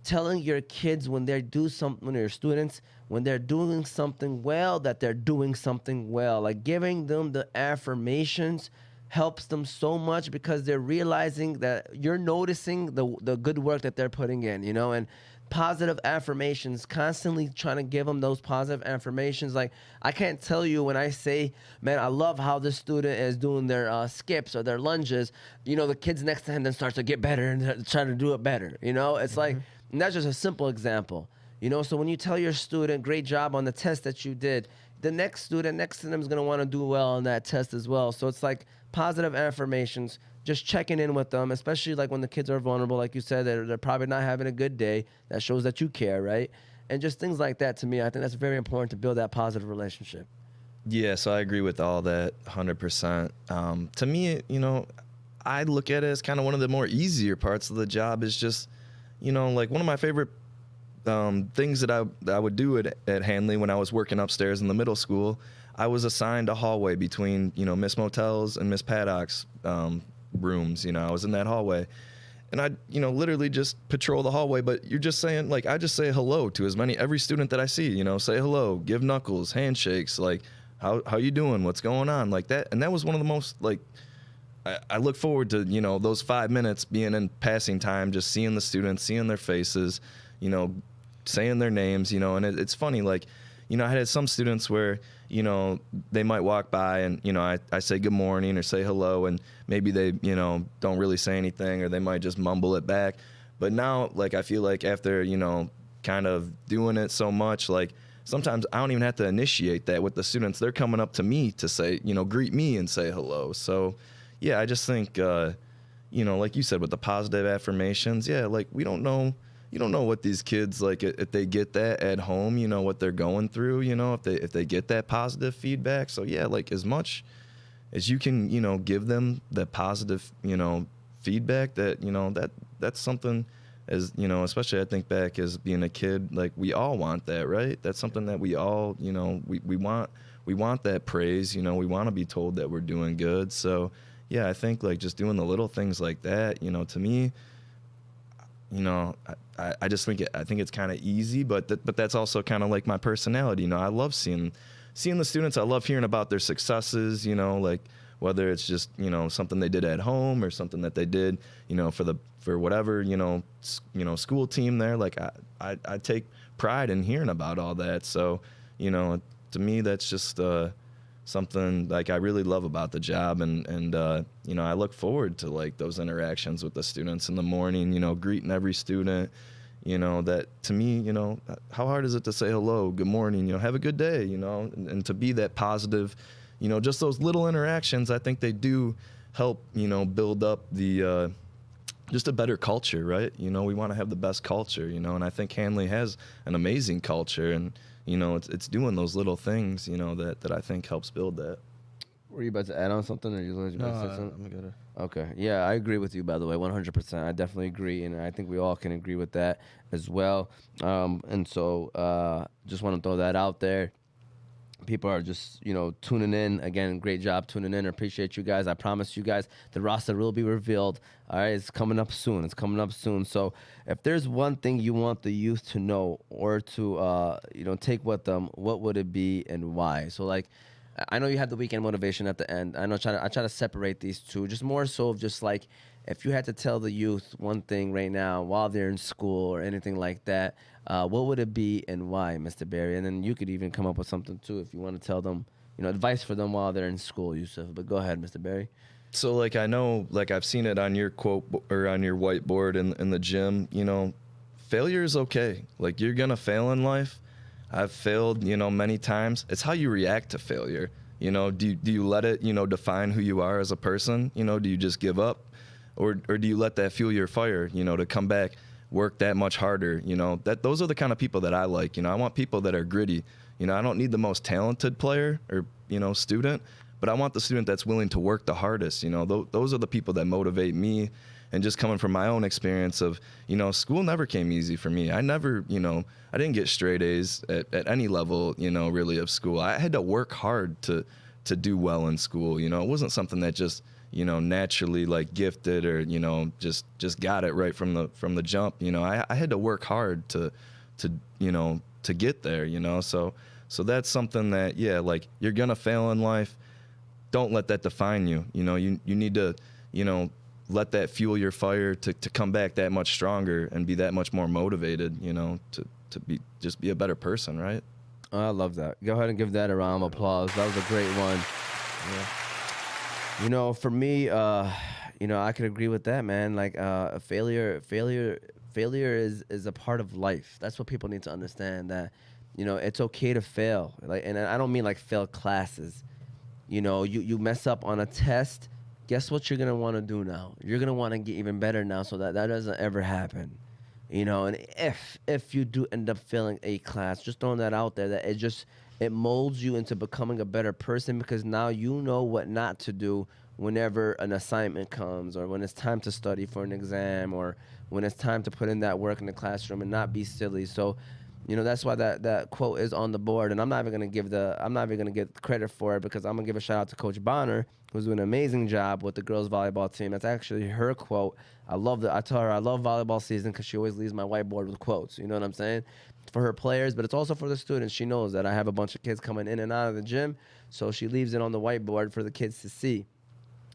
Telling your kids when they're your students, when they're doing something well, that they're doing something well. Like giving them the affirmations helps them so much, because they're realizing that you're noticing the good work that they're putting in, and positive affirmations, constantly trying to give them those positive affirmations. Like, I can't tell you, when I say, man, I love how this student is doing their skips or their lunges, the kids next to him then start to get better and try to do it better. It's like, and that's just a simple example. So when you tell your student, great job on the test that you did, the next student next to them is going to want to do well on that test as well. So it's like positive affirmations, just checking in with them, especially like when the kids are vulnerable, like you said, they're probably not having a good day. That shows that you care, right? And just things like that, to me, I think that's very important to build that positive relationship. Yeah, so I agree with all that 100%. To me, I look at it as kind of one of the more easier parts of the job is just, like one of my favorite things that I would do at Hanley when I was working upstairs in the middle school. I was assigned a hallway between, Miss Motel's and Miss Paddock's rooms. I was in that hallway, and I literally just patrol the hallway. But you're just saying, like, I just say hello to every student that I see. Say hello, give knuckles, handshakes, like how you doing, what's going on, like that. And that was one of the most, like, I look forward to those 5 minutes being in passing time, just seeing the students, seeing their faces, saying their names, and it's funny, like, I had some students where, they might walk by and, I say good morning or say hello, and maybe they, don't really say anything, or they might just mumble it back. But now, like, I feel like after, kind of doing it so much, like, sometimes I don't even have to initiate that with the students. They're coming up to me to say, greet me and say hello. So, yeah, I just think, like you said, with the positive affirmations, yeah, like, you don't know what these kids, like, if they get that at home, what they're going through, if they get that positive feedback. So yeah, like, as much as you can, give them the positive, feedback, that that's something, as especially I think back as being a kid, like, we all want that, right? That's something that we all, we want that praise, we want to be told that we're doing good. So yeah, I think, like, just doing the little things like that, to me, I just think I think it's kind of easy, but that's also kind of like my personality. I love seeing the students. I love hearing about their successes. Like, whether it's just something they did at home or something that they did for whatever school team there. Like, I take pride in hearing about all that. So to me, that's just something, like, I really love about the job, and I look forward to, like, those interactions with the students in the morning, greeting every student, that to me, how hard is it to say hello, good morning, have a good day, and to be that positive, just those little interactions. I think they do help, build up the just a better culture, right? We want to have the best culture, and I think Hanley has an amazing culture, and it's doing those little things, that I think helps build that. Were you about to add on something, or you about to say something? I'm good. Okay. Yeah, I agree with you, by the way, 100%. I definitely agree, and I think we all can agree with that as well. And so just want to throw that out there. People are just, tuning in. Again, great job tuning in. I appreciate you guys. I promise you guys the roster will be revealed. All right, it's coming up soon. So if there's one thing you want the youth to know or to, take with them, what would it be and why? So, like, I know you have the weekend motivation at the end. I try to separate these two, just more so of just like, if you had to tell the youth one thing right now while they're in school or anything like that, what would it be and why, Mr. Barry? And then you could even come up with something too if you want to tell them, advice for them while they're in school, Yusuf. But go ahead, Mr. Barry. So, like, I know, like, I've seen it on your quote or on your whiteboard in the gym, failure is okay. Like, you're going to fail in life. I've failed, many times. It's how you react to failure. You know, do you let it, you know, define who you are as a person? You know, do you just give up? Or do you let that fuel your fire, you know, to come back, work that much harder? You know, those are the kind of people that I like. You know, I want people that are gritty. You know, I don't need the most talented player or, you know, student, but I want the student that's willing to work the hardest. You know, those are the people that motivate me. And just coming from my own experience of, you know, school never came easy for me. I never, you know, I didn't get straight A's at any level, you know, really of school. I had to work hard to do well in school. You know, it wasn't something that just, you know, naturally like gifted or, you know, just got it right from the jump. You know, I had to work hard to, you know, to get there, you know. So that's something that, yeah, like you're going to fail in life. Don't let that define you. You know, you need to, you know, let that fuel your fire to come back that much stronger and be that much more motivated, you know, to be a better person, right? Oh, I love that. Go ahead and give that a round of applause. That was a great one. Yeah. You know, for me, you know, I could agree with that, man. Like, failure is a part of life. That's what people need to understand, that, you know, it's okay to fail. Like, and I don't mean like fail classes. You know, you mess up on a test. Guess what you're gonna want to do now? You're gonna want to get even better now, so that doesn't ever happen. You know, and if you do end up failing a class, just throwing that out there, that it molds you into becoming a better person, because now you know what not to do whenever an assignment comes, or when it's time to study for an exam, or when it's time to put in that work in the classroom and not be silly. So, you know, that's why that quote is on the board, and I'm not even gonna get credit for it, because I'm gonna give a shout out to Coach Bonner, who's doing an amazing job with the girls volleyball team. That's actually her quote. I tell her I love volleyball season, because she always leaves my whiteboard with quotes. You know what I'm saying? For her players, but it's also for the students. She knows that I have a bunch of kids coming in and out of the gym, so she leaves it on the whiteboard for the kids to see.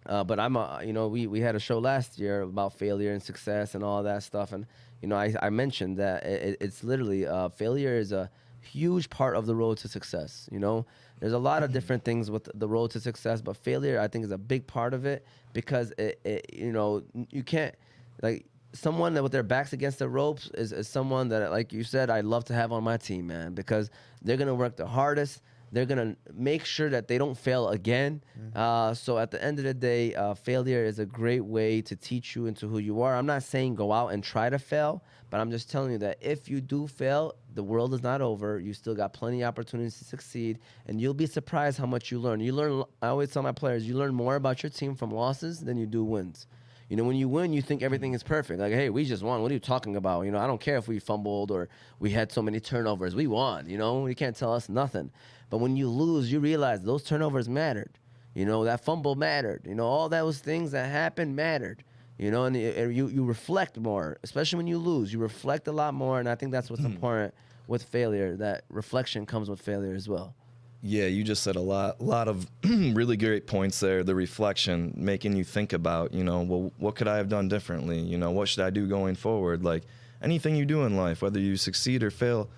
But you know, we had a show last year about failure and success and all that stuff, and you know, I mentioned that it's literally failure is a huge part of the road to success. You know, there's a lot of different things with the road to success, but failure, I think, is a big part of it, because you know, you can't, like, someone that with their backs against the ropes is someone that, like you said, I love to have on my team, man, because they're gonna work the hardest. They're gonna make sure that they don't fail again. So at the end of the day, failure is a great way to teach you into who you are. I'm not saying go out and try to fail, but I'm just telling you that if you do fail, the world is not over. You still got plenty of opportunities to succeed, and you'll be surprised how much you learn. I always tell my players, you learn more about your team from losses than you do wins. You know, when you win, you think everything is perfect. Like, hey, we just won. What are you talking about? You know, I don't care if we fumbled or we had so many turnovers. We won. You know, you can't tell us nothing. But when you lose, you realize those turnovers mattered. You know, that fumble mattered. You know, all those things that happened mattered. You know, and you reflect more, especially when you lose. You reflect a lot more, and I think that's what's important with failure. That reflection comes with failure as well. Yeah, you just said a lot of really great points there. The reflection, making you think about, you know, well, what could I have done differently? You know, what should I do going forward? Like, anything you do in life, whether you succeed or fail,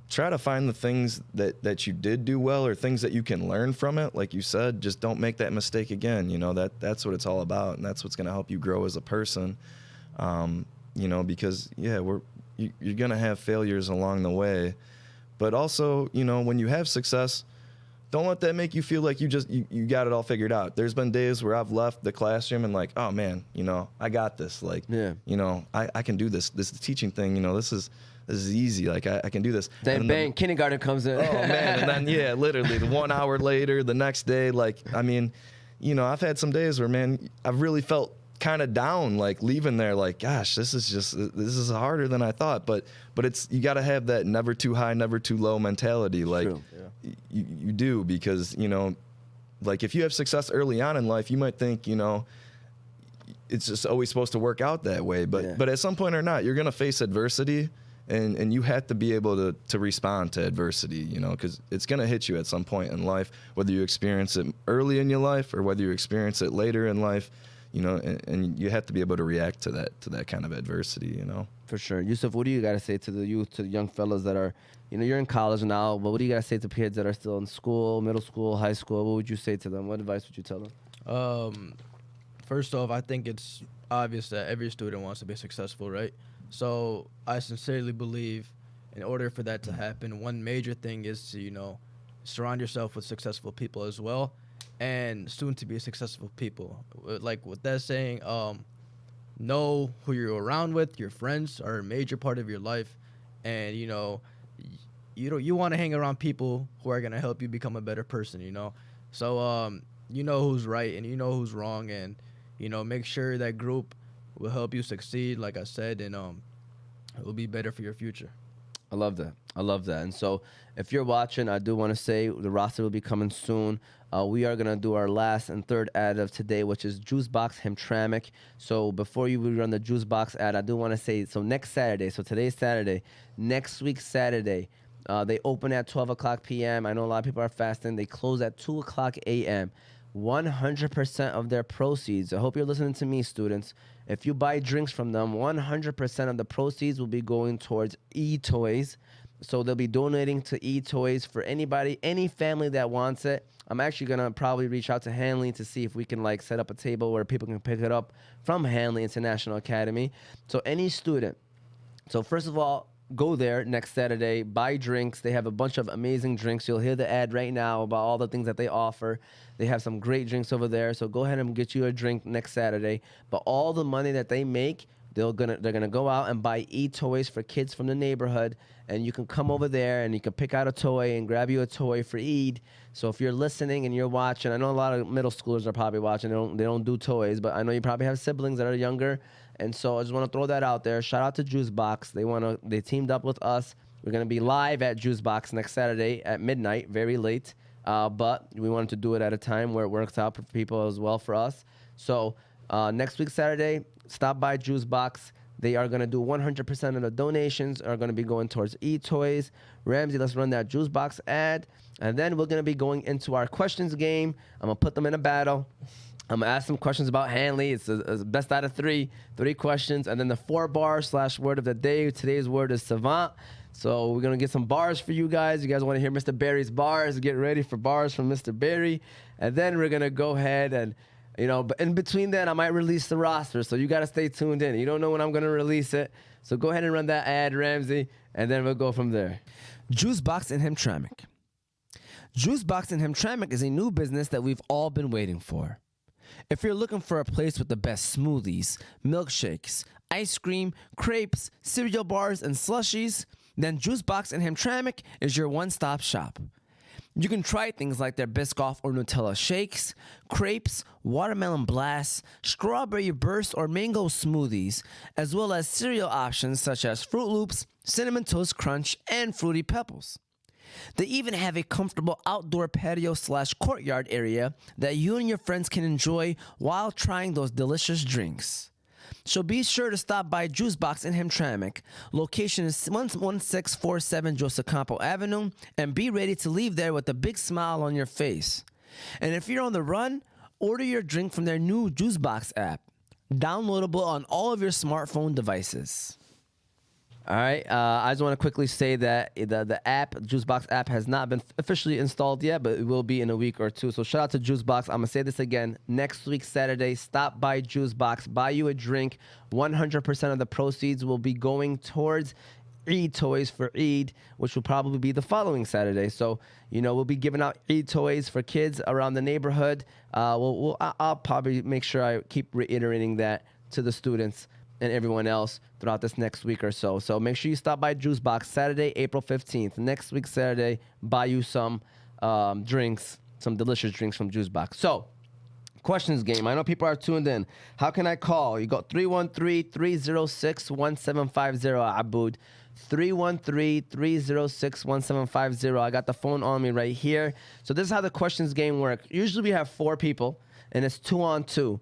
try to find the things that you did do well, or things that you can learn from it. Like you said, just don't make that mistake again. You know, that's what it's all about, and that's what's going to help you grow as a person. You know, because, yeah, you're going to have failures along the way. But also, you know, when you have success, don't let that make you feel like you got it all figured out. There's been days where I've left the classroom and like, oh man, you know, I got this. Like, yeah, you know, I can do this. This teaching thing, you know, this is easy. Like, I can do this. Then bang, kindergarten comes in. Oh man, and then yeah, literally the 1 hour later, the next day, like, I mean, you know, I've had some days where, man, I've really felt kind of down, like leaving there, like, gosh, this is harder than I thought. But it's, you got to have that never too high, never too low mentality. Like, you do, because, you know, like if you have success early on in life, you might think, you know, it's just always supposed to work out that way. But at some point or not, you're gonna face adversity, and you have to be able to respond to adversity, you know, because it's gonna hit you at some point in life, whether you experience it early in your life or whether you experience it later in life. You know, and you have to be able to react to that kind of adversity, you know. For sure. Yusuf, what do you got to say to the youth, to the young fellas that are, you know, you're in college now, but what do you got to say to kids that are still in school, middle school, high school? What would you say to them? What advice would you tell them? First off, I think it's obvious that every student wants to be successful, right? So I sincerely believe in order for that to happen, one major thing is to, you know, surround yourself with successful people as well, and soon to be successful people. Like with that saying, know who you're around with. Your friends are a major part of your life, and you want to hang around people who are gonna help you become a better person. So you know who's right and you know who's wrong, and make sure that group will help you succeed. Like I said, and it will be better for your future. I love that. I love that. And so if you're watching, I do want to say the roster will be coming soon. We are going to do our last and third ad of today, which is Juice Box Hamtramck. So before you run the Juice Box ad, I do want to say, so next Saturday, so today's Saturday, next week Saturday, they open at 12 o'clock p.m. I know a lot of people are fasting. They close at 2 o'clock a.m. 100% of their proceeds, I hope you're listening to me, students. If you buy drinks from them, 100% of the proceeds will be going towards e-toys. So they'll be donating to e-toys for anybody, any family that wants it. I'm actually going to probably reach out to Hanley to see if we can set up a table where people can pick it up from Hanley International Academy. So any student. So first of all, go there next Saturday, buy drinks. They have a bunch of amazing drinks. You'll hear the ad right now about all the things that they offer. They have some great drinks over there. So go ahead and get you a drink next Saturday. But all the money that they make, they're gonna go out and buy e-toys for kids from the neighborhood. And you can come over there and you can pick out a toy and grab you a toy for Eid. So if you're listening and you're watching, I know a lot of middle schoolers are probably watching. They don't do toys, but I know you probably have siblings that are younger. And so I just want to throw that out there. Shout out to Juice Box. They teamed up with us. We're going to be live at Juice Box next Saturday at midnight, very late. But we wanted to do it at a time where it works out for people as well for us. So next week, Saturday, stop by Juice Box. They are going to do 100% of the donations are going to be going towards e-toys. Ramsey, let's run that Juice Box ad. And then we're going to be going into our questions game. I'm going to put them in a battle. I'm going to ask some questions about Hanley. It's a best out of three questions. And then the 4-bar/word of the day. Today's word is savant. So we're going to get some bars for you guys. You guys want to hear Mr. Barry's bars? Get ready for bars from Mr. Barry. And then we're going to go ahead and, but in between then, I might release the roster. So you got to stay tuned in. You don't know when I'm going to release it. So go ahead and run that ad, Ramsey, and then we'll go from there. Juice Box in Hamtramck. Juice Box in Hamtramck is a new business that we've all been waiting for. If you're looking for a place with the best smoothies, milkshakes, ice cream, crepes, cereal bars, and slushies, then Juice Box in Hamtramck is your one-stop shop. You can try things like their Biscoff or Nutella shakes, crepes, watermelon blasts, strawberry burst or mango smoothies, as well as cereal options such as Fruit Loops, Cinnamon Toast Crunch, and Fruity Pebbles. They even have a comfortable outdoor patio/courtyard area that you and your friends can enjoy while trying those delicious drinks. So be sure to stop by Juice Box in Hamtramck. Location is 11647 Joseph Campo Avenue, and be ready to leave there with a big smile on your face. And if you're on the run, order your drink from their new Juice Box app, downloadable on all of your smartphone devices. All right. I just want to quickly say that the app, Juicebox app, has not been officially installed yet, but it will be in a week or two. So shout out to Juicebox. I'm going to say this again. Next week, Saturday, stop by Juicebox, buy you a drink. 100% of the proceeds will be going towards e-toys for Eid, which will probably be the following Saturday. So, we'll be giving out e-toys for kids around the neighborhood. I'll probably make sure I keep reiterating that to the students and everyone else throughout this next week or so. So make sure you stop by Juice Box Saturday, April 15th. Next week, Saturday, buy you some drinks, some delicious drinks from Juice Box. So, questions game. I know people are tuned in. How can I call? You go 313-306-1750, Aboud. 313-306-1750. I got the phone on me right here. So this is how the questions game works. Usually we have 4 people, and it's 2-on-2.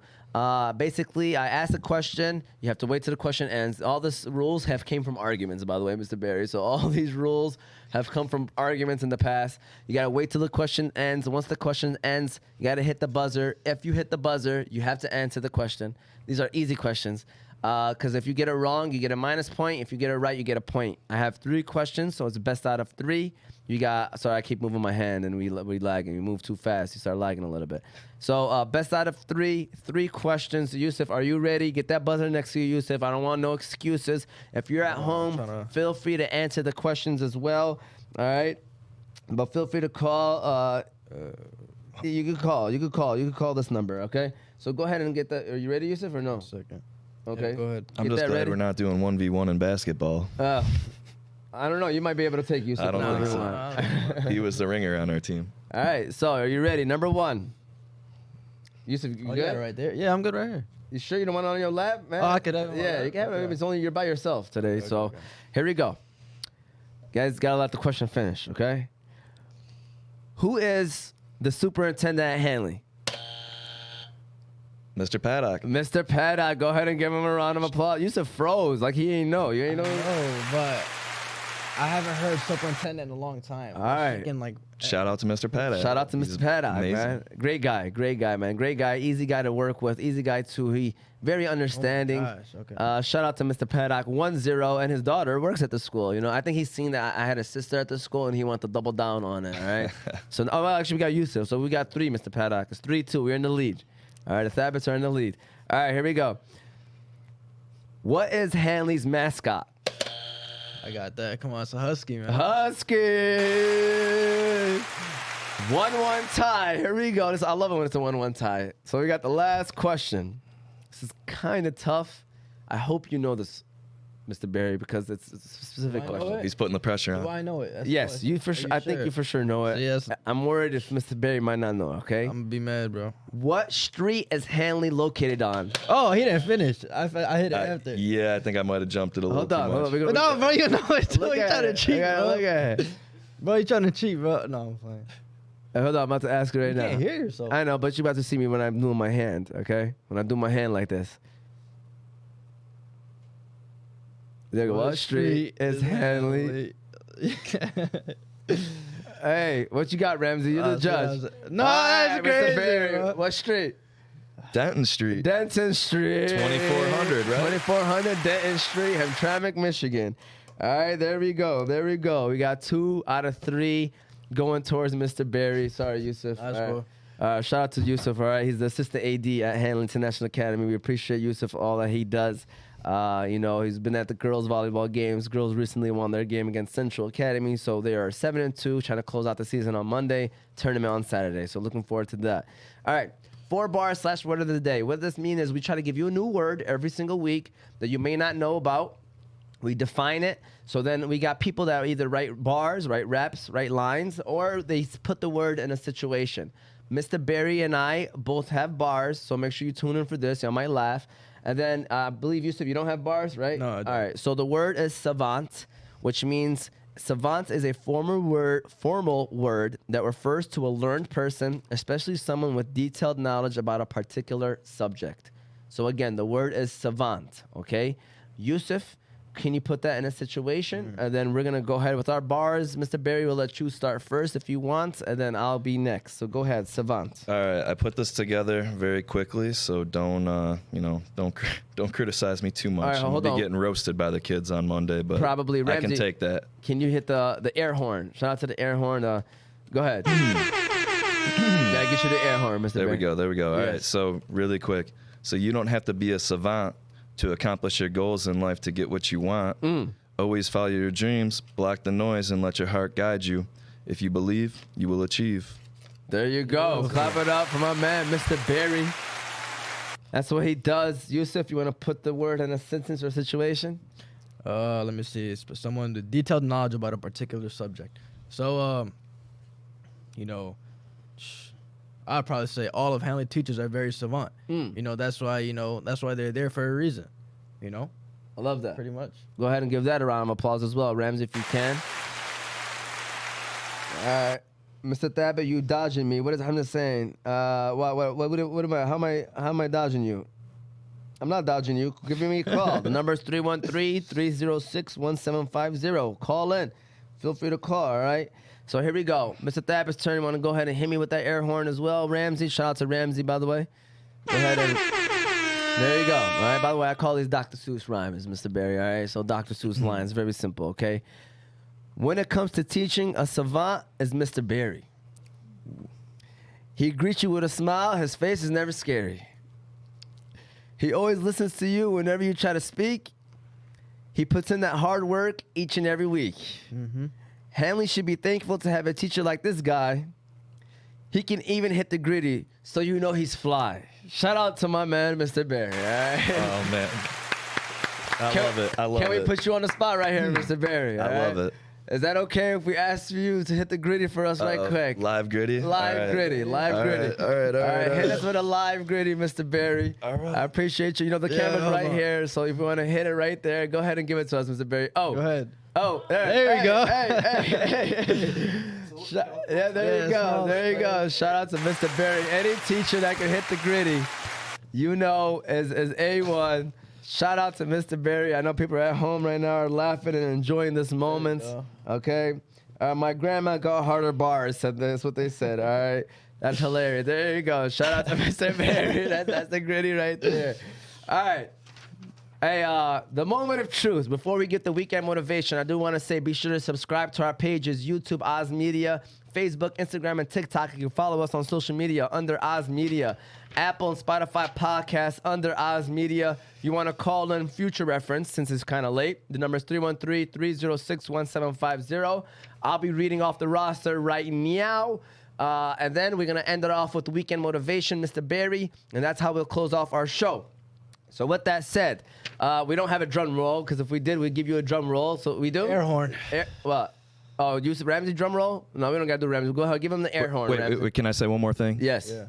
Basically, I ask a question. You have to wait till the question ends. All these rules have came from arguments, by the way, Mr. Barry. So all these rules have come from arguments in the past. You got to wait till the question ends. Once the question ends, you got to hit the buzzer. If you hit the buzzer, you have to answer the question. These are easy questions. Because if you get it wrong, you get a minus point. If you get it right, you get a point. I have 3 questions, so it's best out of 3. Sorry, I keep moving my hand and we lagging. We move too fast. You start lagging a little bit. So best out of 3 questions. Yusuf, are you ready? Get that buzzer next to you, Yusuf. I don't want no excuses. If you're at home, feel free to answer the questions as well. All right. But feel free to call. You could call. You could call this number. Okay. So go ahead and get that. Are you ready, Yusuf, or no? Second. Okay. Yeah, go ahead. I'm Get just that glad ready? we're not doing 1v1 in basketball. I don't know. You might be able to take Yusuf. I don't on think this so. one. He was the ringer on our team. All right. So are you ready? Number one. Yusuf, you Oh, good? yeah, right there. Yeah, I'm good right here. You sure you don't want it on your lap, man? Oh, I could have it on my Yeah, lap. you can have it. Okay. It's only you're by yourself today. so okay. here we go. Guys, gotta let the question finish, okay? Who is the superintendent at Hanley? Mr. Paddock. Mr. Paddock. Go ahead and give him a round of applause. Yusuf froze like he ain't know. You ain't know. Oh, but I haven't heard superintendent in a long time. All right. Thinking, like, Shout out to Mr. Paddock. Shout out to He's Mr. Paddock, amazing. man. Great guy, man. Great guy, easy guy to work with, easy guy too. He very understanding. gosh, okay. Shout out to Mr. Paddock, 1-0, and his daughter works at the school. You know, I think he's seen that I had a sister at the school, and he wanted to double down on it. All right. So, well, actually, we got Yusuf, so we got 3, Mr. Paddock. It's 3-2. We're in the lead. All right, the Thabits are in the lead. All right, here we go. What is Hanley's mascot? I got that. Come on, it's a husky, man. Husky. 1-1 tie. Here we go. I love it when it's a 1-1 tie. So we got the last question. This is kind of tough. I hope you know this, Mr. Barry, because it's a specific Do I know question. it? He's putting the pressure Do on. I know it? That's the Yes, question. you for Are sure. I think sure? you for sure know it. So yes. I'm worried if Mr. Barry might not know. Okay. I'm gonna be mad, bro. What street is Hanley located on? Oh, he didn't finish. I hit it after. Yeah, I think I might have jumped it a little Hold too on. much. Hold on. We're But gonna, no, bro, you know it. look He at trying to it. cheat, You gotta bro. look at it. Bro, you trying to cheat, bro. No, I'm playing. Hold on. I'm about to ask you right You now. can't hear yourself. I know, but you're about to see me when I'm doing my hand, okay? When I do my hand like this. There you go. What street is Hanley? Hey, what you got, Ramsey? You're the judge. No, All that's right, Mr. crazy, Barry, bro. what street? Denton Street. Denton Street. 2400, right? 2400 Denton Street, Hamtramck, Michigan. All right, there we go. There we go. We got 2 out of 3 going towards Mr. Barry. Sorry, Yusuf. That's All cool. right. Shout out to Yusuf. All right, he's the assistant AD at Hanley International Academy. We appreciate Yusuf for all that he does. You know, he's been at the girls volleyball games. Girls recently won their game against Central Academy, so they are 7-2, trying to close out the season on Monday. Tournament on Saturday. So looking forward to that. All right. 4 bars / word of the day. What this means is we try to give you a new word every single week that you may not know about. We define it. So then we got people that either write bars, write reps, write lines, or they put the word in a situation. Mr. Barry and I both have bars, so make sure you tune in for this. Y'all might laugh. And then I believe, Yusuf, you don't have bars, right? No, I don't. All right. So the word is savant, which means savant is a formal word that refers to a learned person, especially someone with detailed knowledge about a particular subject. So again, the word is savant, okay? Yusuf, can you put that in a situation? And then we're going to go ahead with our bars. Mr. Barry will let you start first if you want, and then I'll be next. So go ahead, savant. All right, I put this together very quickly, so don't don't criticize me too much. All right, I'm hold gonna on. be getting roasted by the kids on Monday, but Probably, I can Ramsey. take that. Can you hit the air horn? Shout out to the air horn. Go ahead. Gotta get you the air horn, Mr. There we Barry. go. There we go. All right. Yes. So really quick. So you don't have to be a savant to accomplish your goals in life to get what you want. Always follow your dreams, block the noise, and let your heart guide you. If you believe, you will achieve. There you go. Clap it up for my man, Mr. Barry. That's what he does. Yusuf, you want to put the word in a sentence or situation? Let me see. It's someone with detailed knowledge about a particular subject. So, you know, I'd probably say all of Hanley teachers are very savant. You know, that's why they're there for a reason. You know, I love that. pretty much. Go ahead and give that a round of applause as well, Ramsey, if you can. All right. Mr. Thabit, you dodging me. What is I'm just saying? What am I? How am I dodging you? I'm not dodging you. Give me a call. The number is 313-306-1750. Call in. Feel free to call, all right? So here we go. Mr. Thabit's turn. You want to go ahead and hit me with that air horn as well, Ramsey? Shout out to Ramsey, by the way. Go ahead and... There you go. All right, by the way, I call these Dr. Seuss rhymes, Mr. Barry, all right? So Dr. Seuss lines, very simple, okay? When it comes to teaching, a savant is Mr. Barry. He greets you with a smile. His face is never scary. He always listens to you whenever you try to speak. He puts in that hard work each and every week. Hanley should be thankful to have a teacher like this guy. He can even hit the gritty, so you know he's fly. Shout out to my man, Mr. Barry. All right? Oh, man. I love it. I love it. Can we put you on the spot right here, Mr. Barry? I love it. Is that okay if we ask you to hit the gritty for us right quick? Live gritty? Live gritty. Live gritty. All right. Hit us with a live gritty, Mr. Barry. All right. I appreciate you. You know, the camera's hold right on. here, so if you want to hit it right there, go ahead and give it to us, Mr. Barry. Oh. Go ahead. Oh, There we go. Hey. Yeah, there you go. There you go. Shout out to Mr. Barry. Any teacher that can hit the gritty, you know, is A1. Shout out to Mr. Barry. I know people at home right now are laughing and enjoying this moment. Okay. My grandma got harder bars. Said that's what they said. All right. That's hilarious. There you go. Shout out to Mr. Barry. That's the gritty right there. All right. Hey, the moment of truth. Before we get the weekend motivation, I do want to say be sure to subscribe to our pages, YouTube, Oz Media, Facebook, Instagram, and TikTok. You can follow us on social media under Oz Media, Apple and Spotify podcasts under Oz Media. You want to call in future reference since it's kind of late. The number is 313-306-1750. I'll be reading off the roster right now. And then we're going to end it off with the weekend motivation, Mr. Barry. And that's how we'll close off our show. So with that said, we don't have a drum roll because if we did, we'd give you a drum roll. So we do? Air horn. What? Oh, use Ramsey drum roll? No, we don't got to do Ramsey. Go ahead, give him the air horn, Ramsey. Wait, can I say one more thing? Yes. Yeah.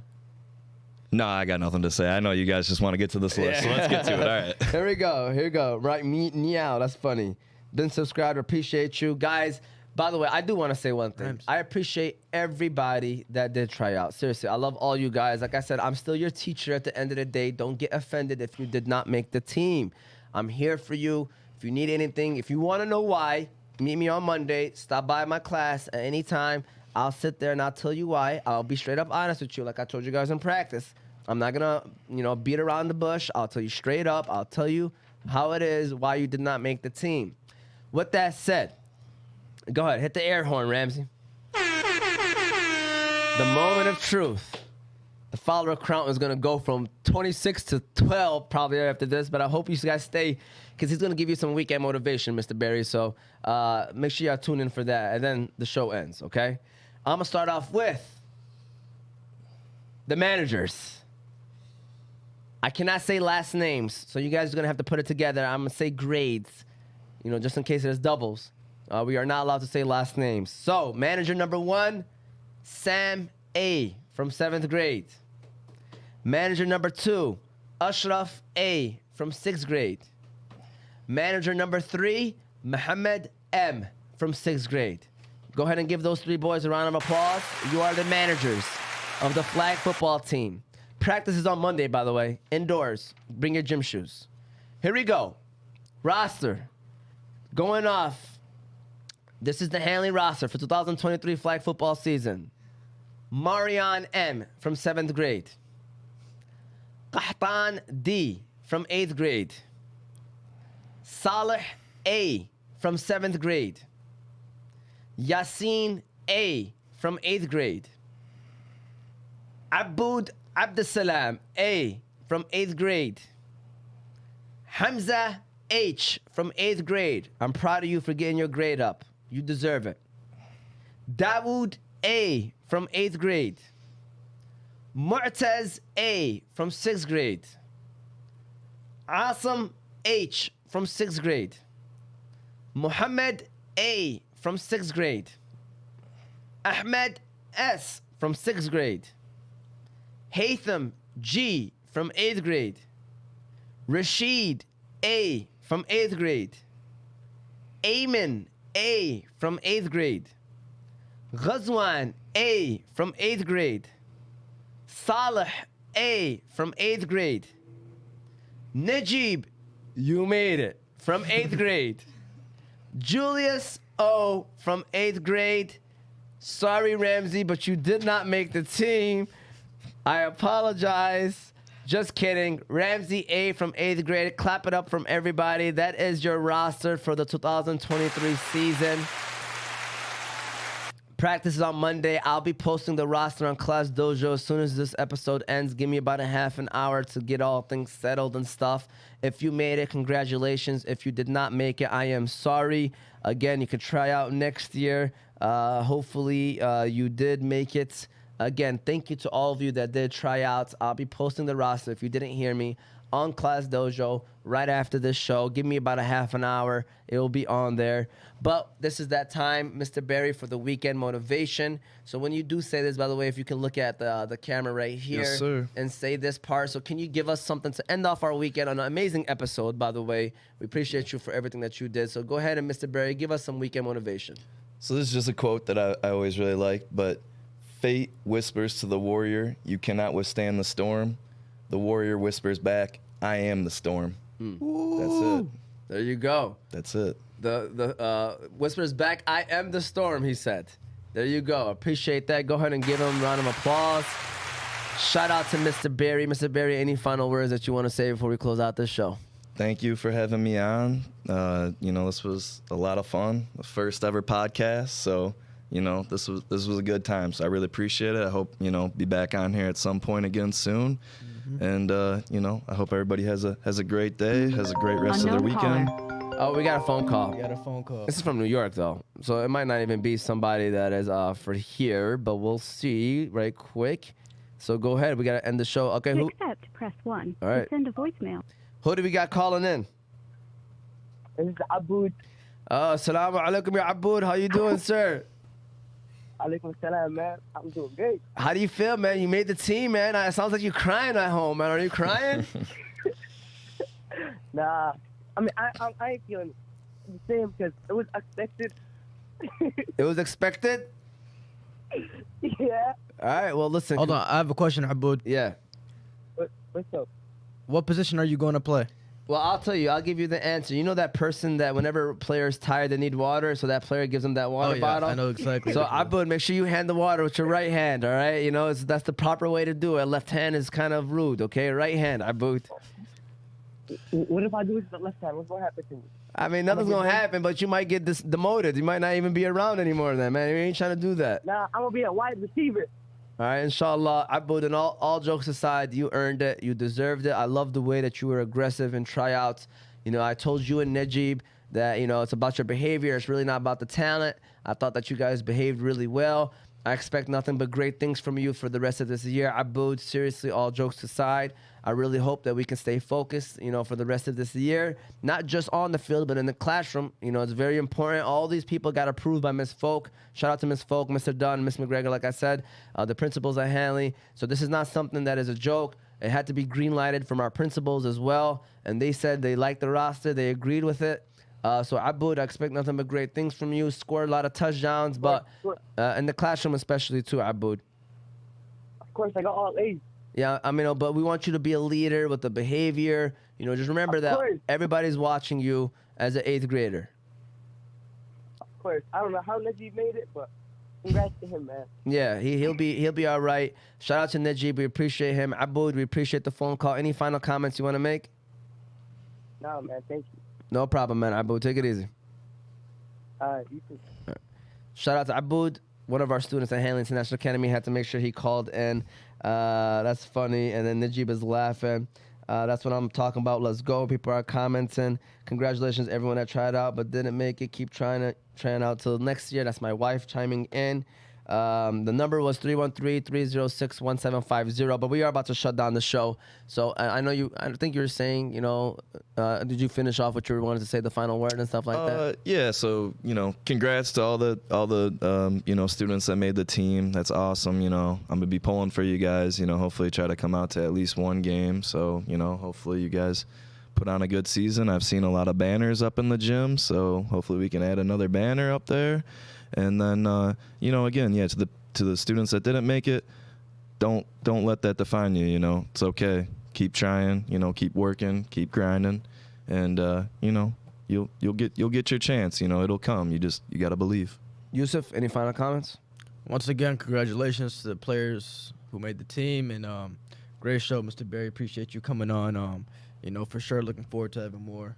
No, I got nothing to say. I know you guys just want to get to this list, so let's get to it. All right. Here we go. Here we go. Right, meow. That's funny. Been subscribed. Appreciate you. Guys, by the way, I do want to say one thing. Rams. I appreciate everybody that did try out. Seriously, I love all you guys. Like I said, I'm still your teacher at the end of the day. Don't get offended if you did not make the team. I'm here for you. If you need anything, if you want to know why, meet me on Monday. Stop by my class at any time. I'll sit there and I'll tell you why. I'll be straight up honest with you, like I told you guys in practice. I'm not gonna, beat around the bush. I'll tell you straight up. I'll tell you how it is, why you did not make the team. With that said, go ahead, hit the air horn, Ramsey. The moment of truth. The follower count is gonna go from 26 to 12 probably after this, but I hope you guys stay because he's gonna give you some weekend motivation, Mr. Barry. So make sure y'all tune in for that, and then the show ends. Okay, I'm gonna start off with the managers. I cannot say last names, so you guys are going to have to put it together. I'm going to say grades, just in case there's doubles. We are not allowed to say last names. So, manager number 1, Sam A. from 7th grade. Manager number 2, Ashraf A. from 6th grade. Manager number 3, Muhammad M. from 6th grade. Go ahead and give those 3 boys a round of applause. You are the managers of the flag football team. Practice is on Monday, by the way. Indoors. Bring your gym shoes. Here we go. Roster. Going off. This is the Hanley roster for 2023 flag football season. Marion M. from 7th grade. Qahtan D. from 8th grade. Saleh A. from 7th grade. Yasin A. from 8th grade. Aboud Abdesalam A. from 8th grade. Hamza H. from 8th grade. I'm proud of you for getting your grade up. You deserve it. Dawood A. from 8th grade. Mu'taz A. from 6th grade. Asim H. from 6th grade. Muhammad A. from 6th grade. Ahmed S. from 6th grade. Haytham G. from 8th grade. Rashid A. from 8th grade. Ayman A. from 8th grade. Ghazwan A. from 8th grade. Saleh A. from 8th grade. Najib, you made it, from 8th grade. Julius O. from 8th grade. Sorry, Ramsey, but you did not make the team. I apologize. Just kidding. Ramsey A. from 8th grade. Clap it up from everybody. That is your roster for the 2023 season. Practice is on Monday. I'll be posting the roster on Class Dojo as soon as this episode ends. Give me about a half an hour to get all things settled and stuff. If you made it, congratulations. If you did not make it, I am sorry. Again, you can try out next year. Hopefully, you did make it. Again, thank you to all of you that did tryouts. I'll be posting the roster, if you didn't hear me, on Class Dojo right after this show. Give me about a half an hour. It will be on there. But this is that time, Mr. Barry, for the weekend motivation. So when you do say this, by the way, if you can look at the camera right here Yes, sir. and say this part. So can you give us something to end off our weekend on an amazing episode, by the way? We appreciate you for everything that you did. So go ahead and, Mr. Barry, give us some weekend motivation. So this is just a quote that I always really like, but fate whispers to the warrior, you cannot withstand the storm. The warrior whispers back, I am the storm. That's it. There you go. That's it. The whispers back, I am the storm, he said. There you go. Appreciate that. Go ahead and give him a round of applause. Shout out to Mr. Barry. Mr. Barry, any final words that you want to say before we close out this show? Thank you for having me on. This was a lot of fun. The first ever podcast. So, this was a good time. So I really appreciate it. I hope, be back on here at some point again soon. And, I hope everybody has a great day, has a great rest of their weekend. Oh, we got a phone call. We got a phone call. This is from New York, though. So it might not even be somebody that is for here, but we'll see right quick. So go ahead. We got to end the show. Okay, To who accept, press 1. All right. To send a voicemail. do we got calling in? This is Aboud. Assalamu alaikum, ya Aboud. How you doing, sir? Alaikum salam, man. I'm doing great. How do you feel, man? You made the team, man. It sounds like you're crying at home, man. Are you crying? Nah, I mean, I ain't feeling the same because it was expected. It was expected? Yeah. All right, well, listen. Hold on, I have a question, Aboud. Yeah. What's up? What position are you going to play? Well, I'll tell you. I'll give you the answer. You know that person that whenever a player's tired, they need water, so that player gives them that water bottle? I know exactly. So, Abud, make sure you hand the water with your right hand, all right? That's the proper way to do it. Left hand is kind of rude, okay? Right hand, Abud. What if I do it with the left hand? What's going to happen to me? I mean, nothing's going to happen, but you might get demoted. You might not even be around anymore then, man. You ain't trying to do that. Nah, I'm going to be a wide receiver. All right, inshallah. Abud, and all jokes aside, you earned it. You deserved it. I love the way that you were aggressive in tryouts. I told you and Najib that, it's about your behavior. It's really not about the talent. I thought that you guys behaved really well. I expect nothing but great things from you for the rest of this year. Abud, seriously, all jokes aside, I really hope that we can stay focused, for the rest of this year. Not just on the field, but in the classroom. It's very important. All these people got approved by Miss Folk. Shout out to Miss Folk, Mr. Dunn, Miss McGregor, like I said, the principals at Hanley. So this is not something that is a joke. It had to be green-lighted from our principals as well. And they said they liked the roster. They agreed with it. So Abud, I expect nothing but great things from you. Scored a lot of touchdowns, but in the classroom especially too, Abud. Of course, I got all A's. Yeah, but we want you to be a leader with the behavior. Just remember Of that course. everybody's watching you as an 8th grader. Of course. I don't know how Najee made it, but congrats to him, man. Yeah, he'll be all right. Shout out to Najib. We appreciate him. Abud, we appreciate the phone call. Any final comments you want to make? Nah, man, thank you. No problem, man. Abud, take it easy. You too. Shout out to Abud, one of our students at Hanley International Academy. Had to make sure he called in. That's funny. And then Najib is laughing. That's what I'm talking about. Let's go. People are commenting. Congratulations, everyone that tried out but didn't make it. Keep trying out till next year. That's my wife chiming in. The number was 313-306-1750, but we are about to shut down the show. So I think you were saying, did you finish off what you wanted to say, the final word and stuff like that? Yeah. So, congrats to all the students that made the team. That's awesome. I'm going to be pulling for you guys, hopefully try to come out to at least one game. So, hopefully you guys put on a good season. I've seen a lot of banners up in the gym, so hopefully we can add another banner up there. And then, again, to the students that didn't make it, don't let that define you. It's okay. Keep trying. Keep working. Keep grinding, and you'll get your chance. It'll come. You gotta believe. Yusuf, any final comments? Once again, congratulations to the players who made the team, and great show, Mr. Barry. Appreciate you coming on. For sure, looking forward to having more.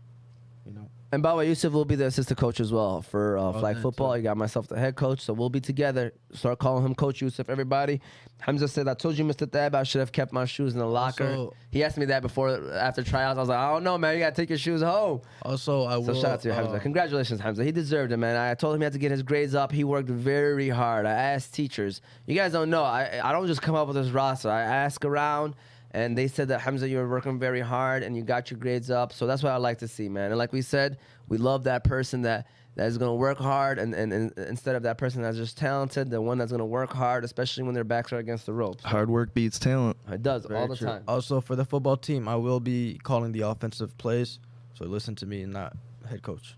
And by the way, Yusuf will be the assistant coach as well for flag nice. football. You got myself the head coach, so we'll be together. Start calling him Coach Yusuf, everybody. Hamza said, I told you, Mr. Thab, I should have kept my shoes in the locker. Also- He asked me that after tryouts. I was like, I don't know, man. You got to take your shoes home. Also, I will. So shout out to you, Hamza. Congratulations, Hamza. He deserved it, man. I told him he had to get his grades up. He worked very hard. I asked teachers. You guys don't know. I don't just come up with this roster. I ask around, and they said that, Hamza, you were working very hard, and you got your grades up. So that's what I like to see, man. And like we said, we love that person that is going to work hard, and instead of that person that's just talented, the one that's going to work hard, especially when their backs are against the ropes. Hard work beats talent. It does all the true. time. Also, for the football team, I will be calling the offensive plays. So listen to me and not head coach.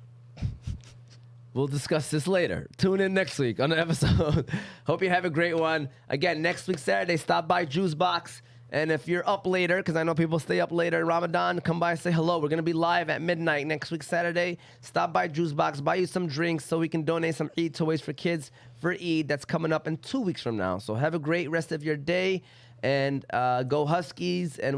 We'll discuss this later. Tune in next week on the episode. Hope you have a great one. Again, next week, Saturday, stop by Juice Box. And if you're up later, because I know people stay up later in Ramadan, come by and say hello. We're going to be live at midnight next week, Saturday. Stop by Juice Box, buy you some drinks so we can donate some Eid toys for kids for Eid. That's coming up in 2 weeks from now. So have a great rest of your day, and go Huskies. And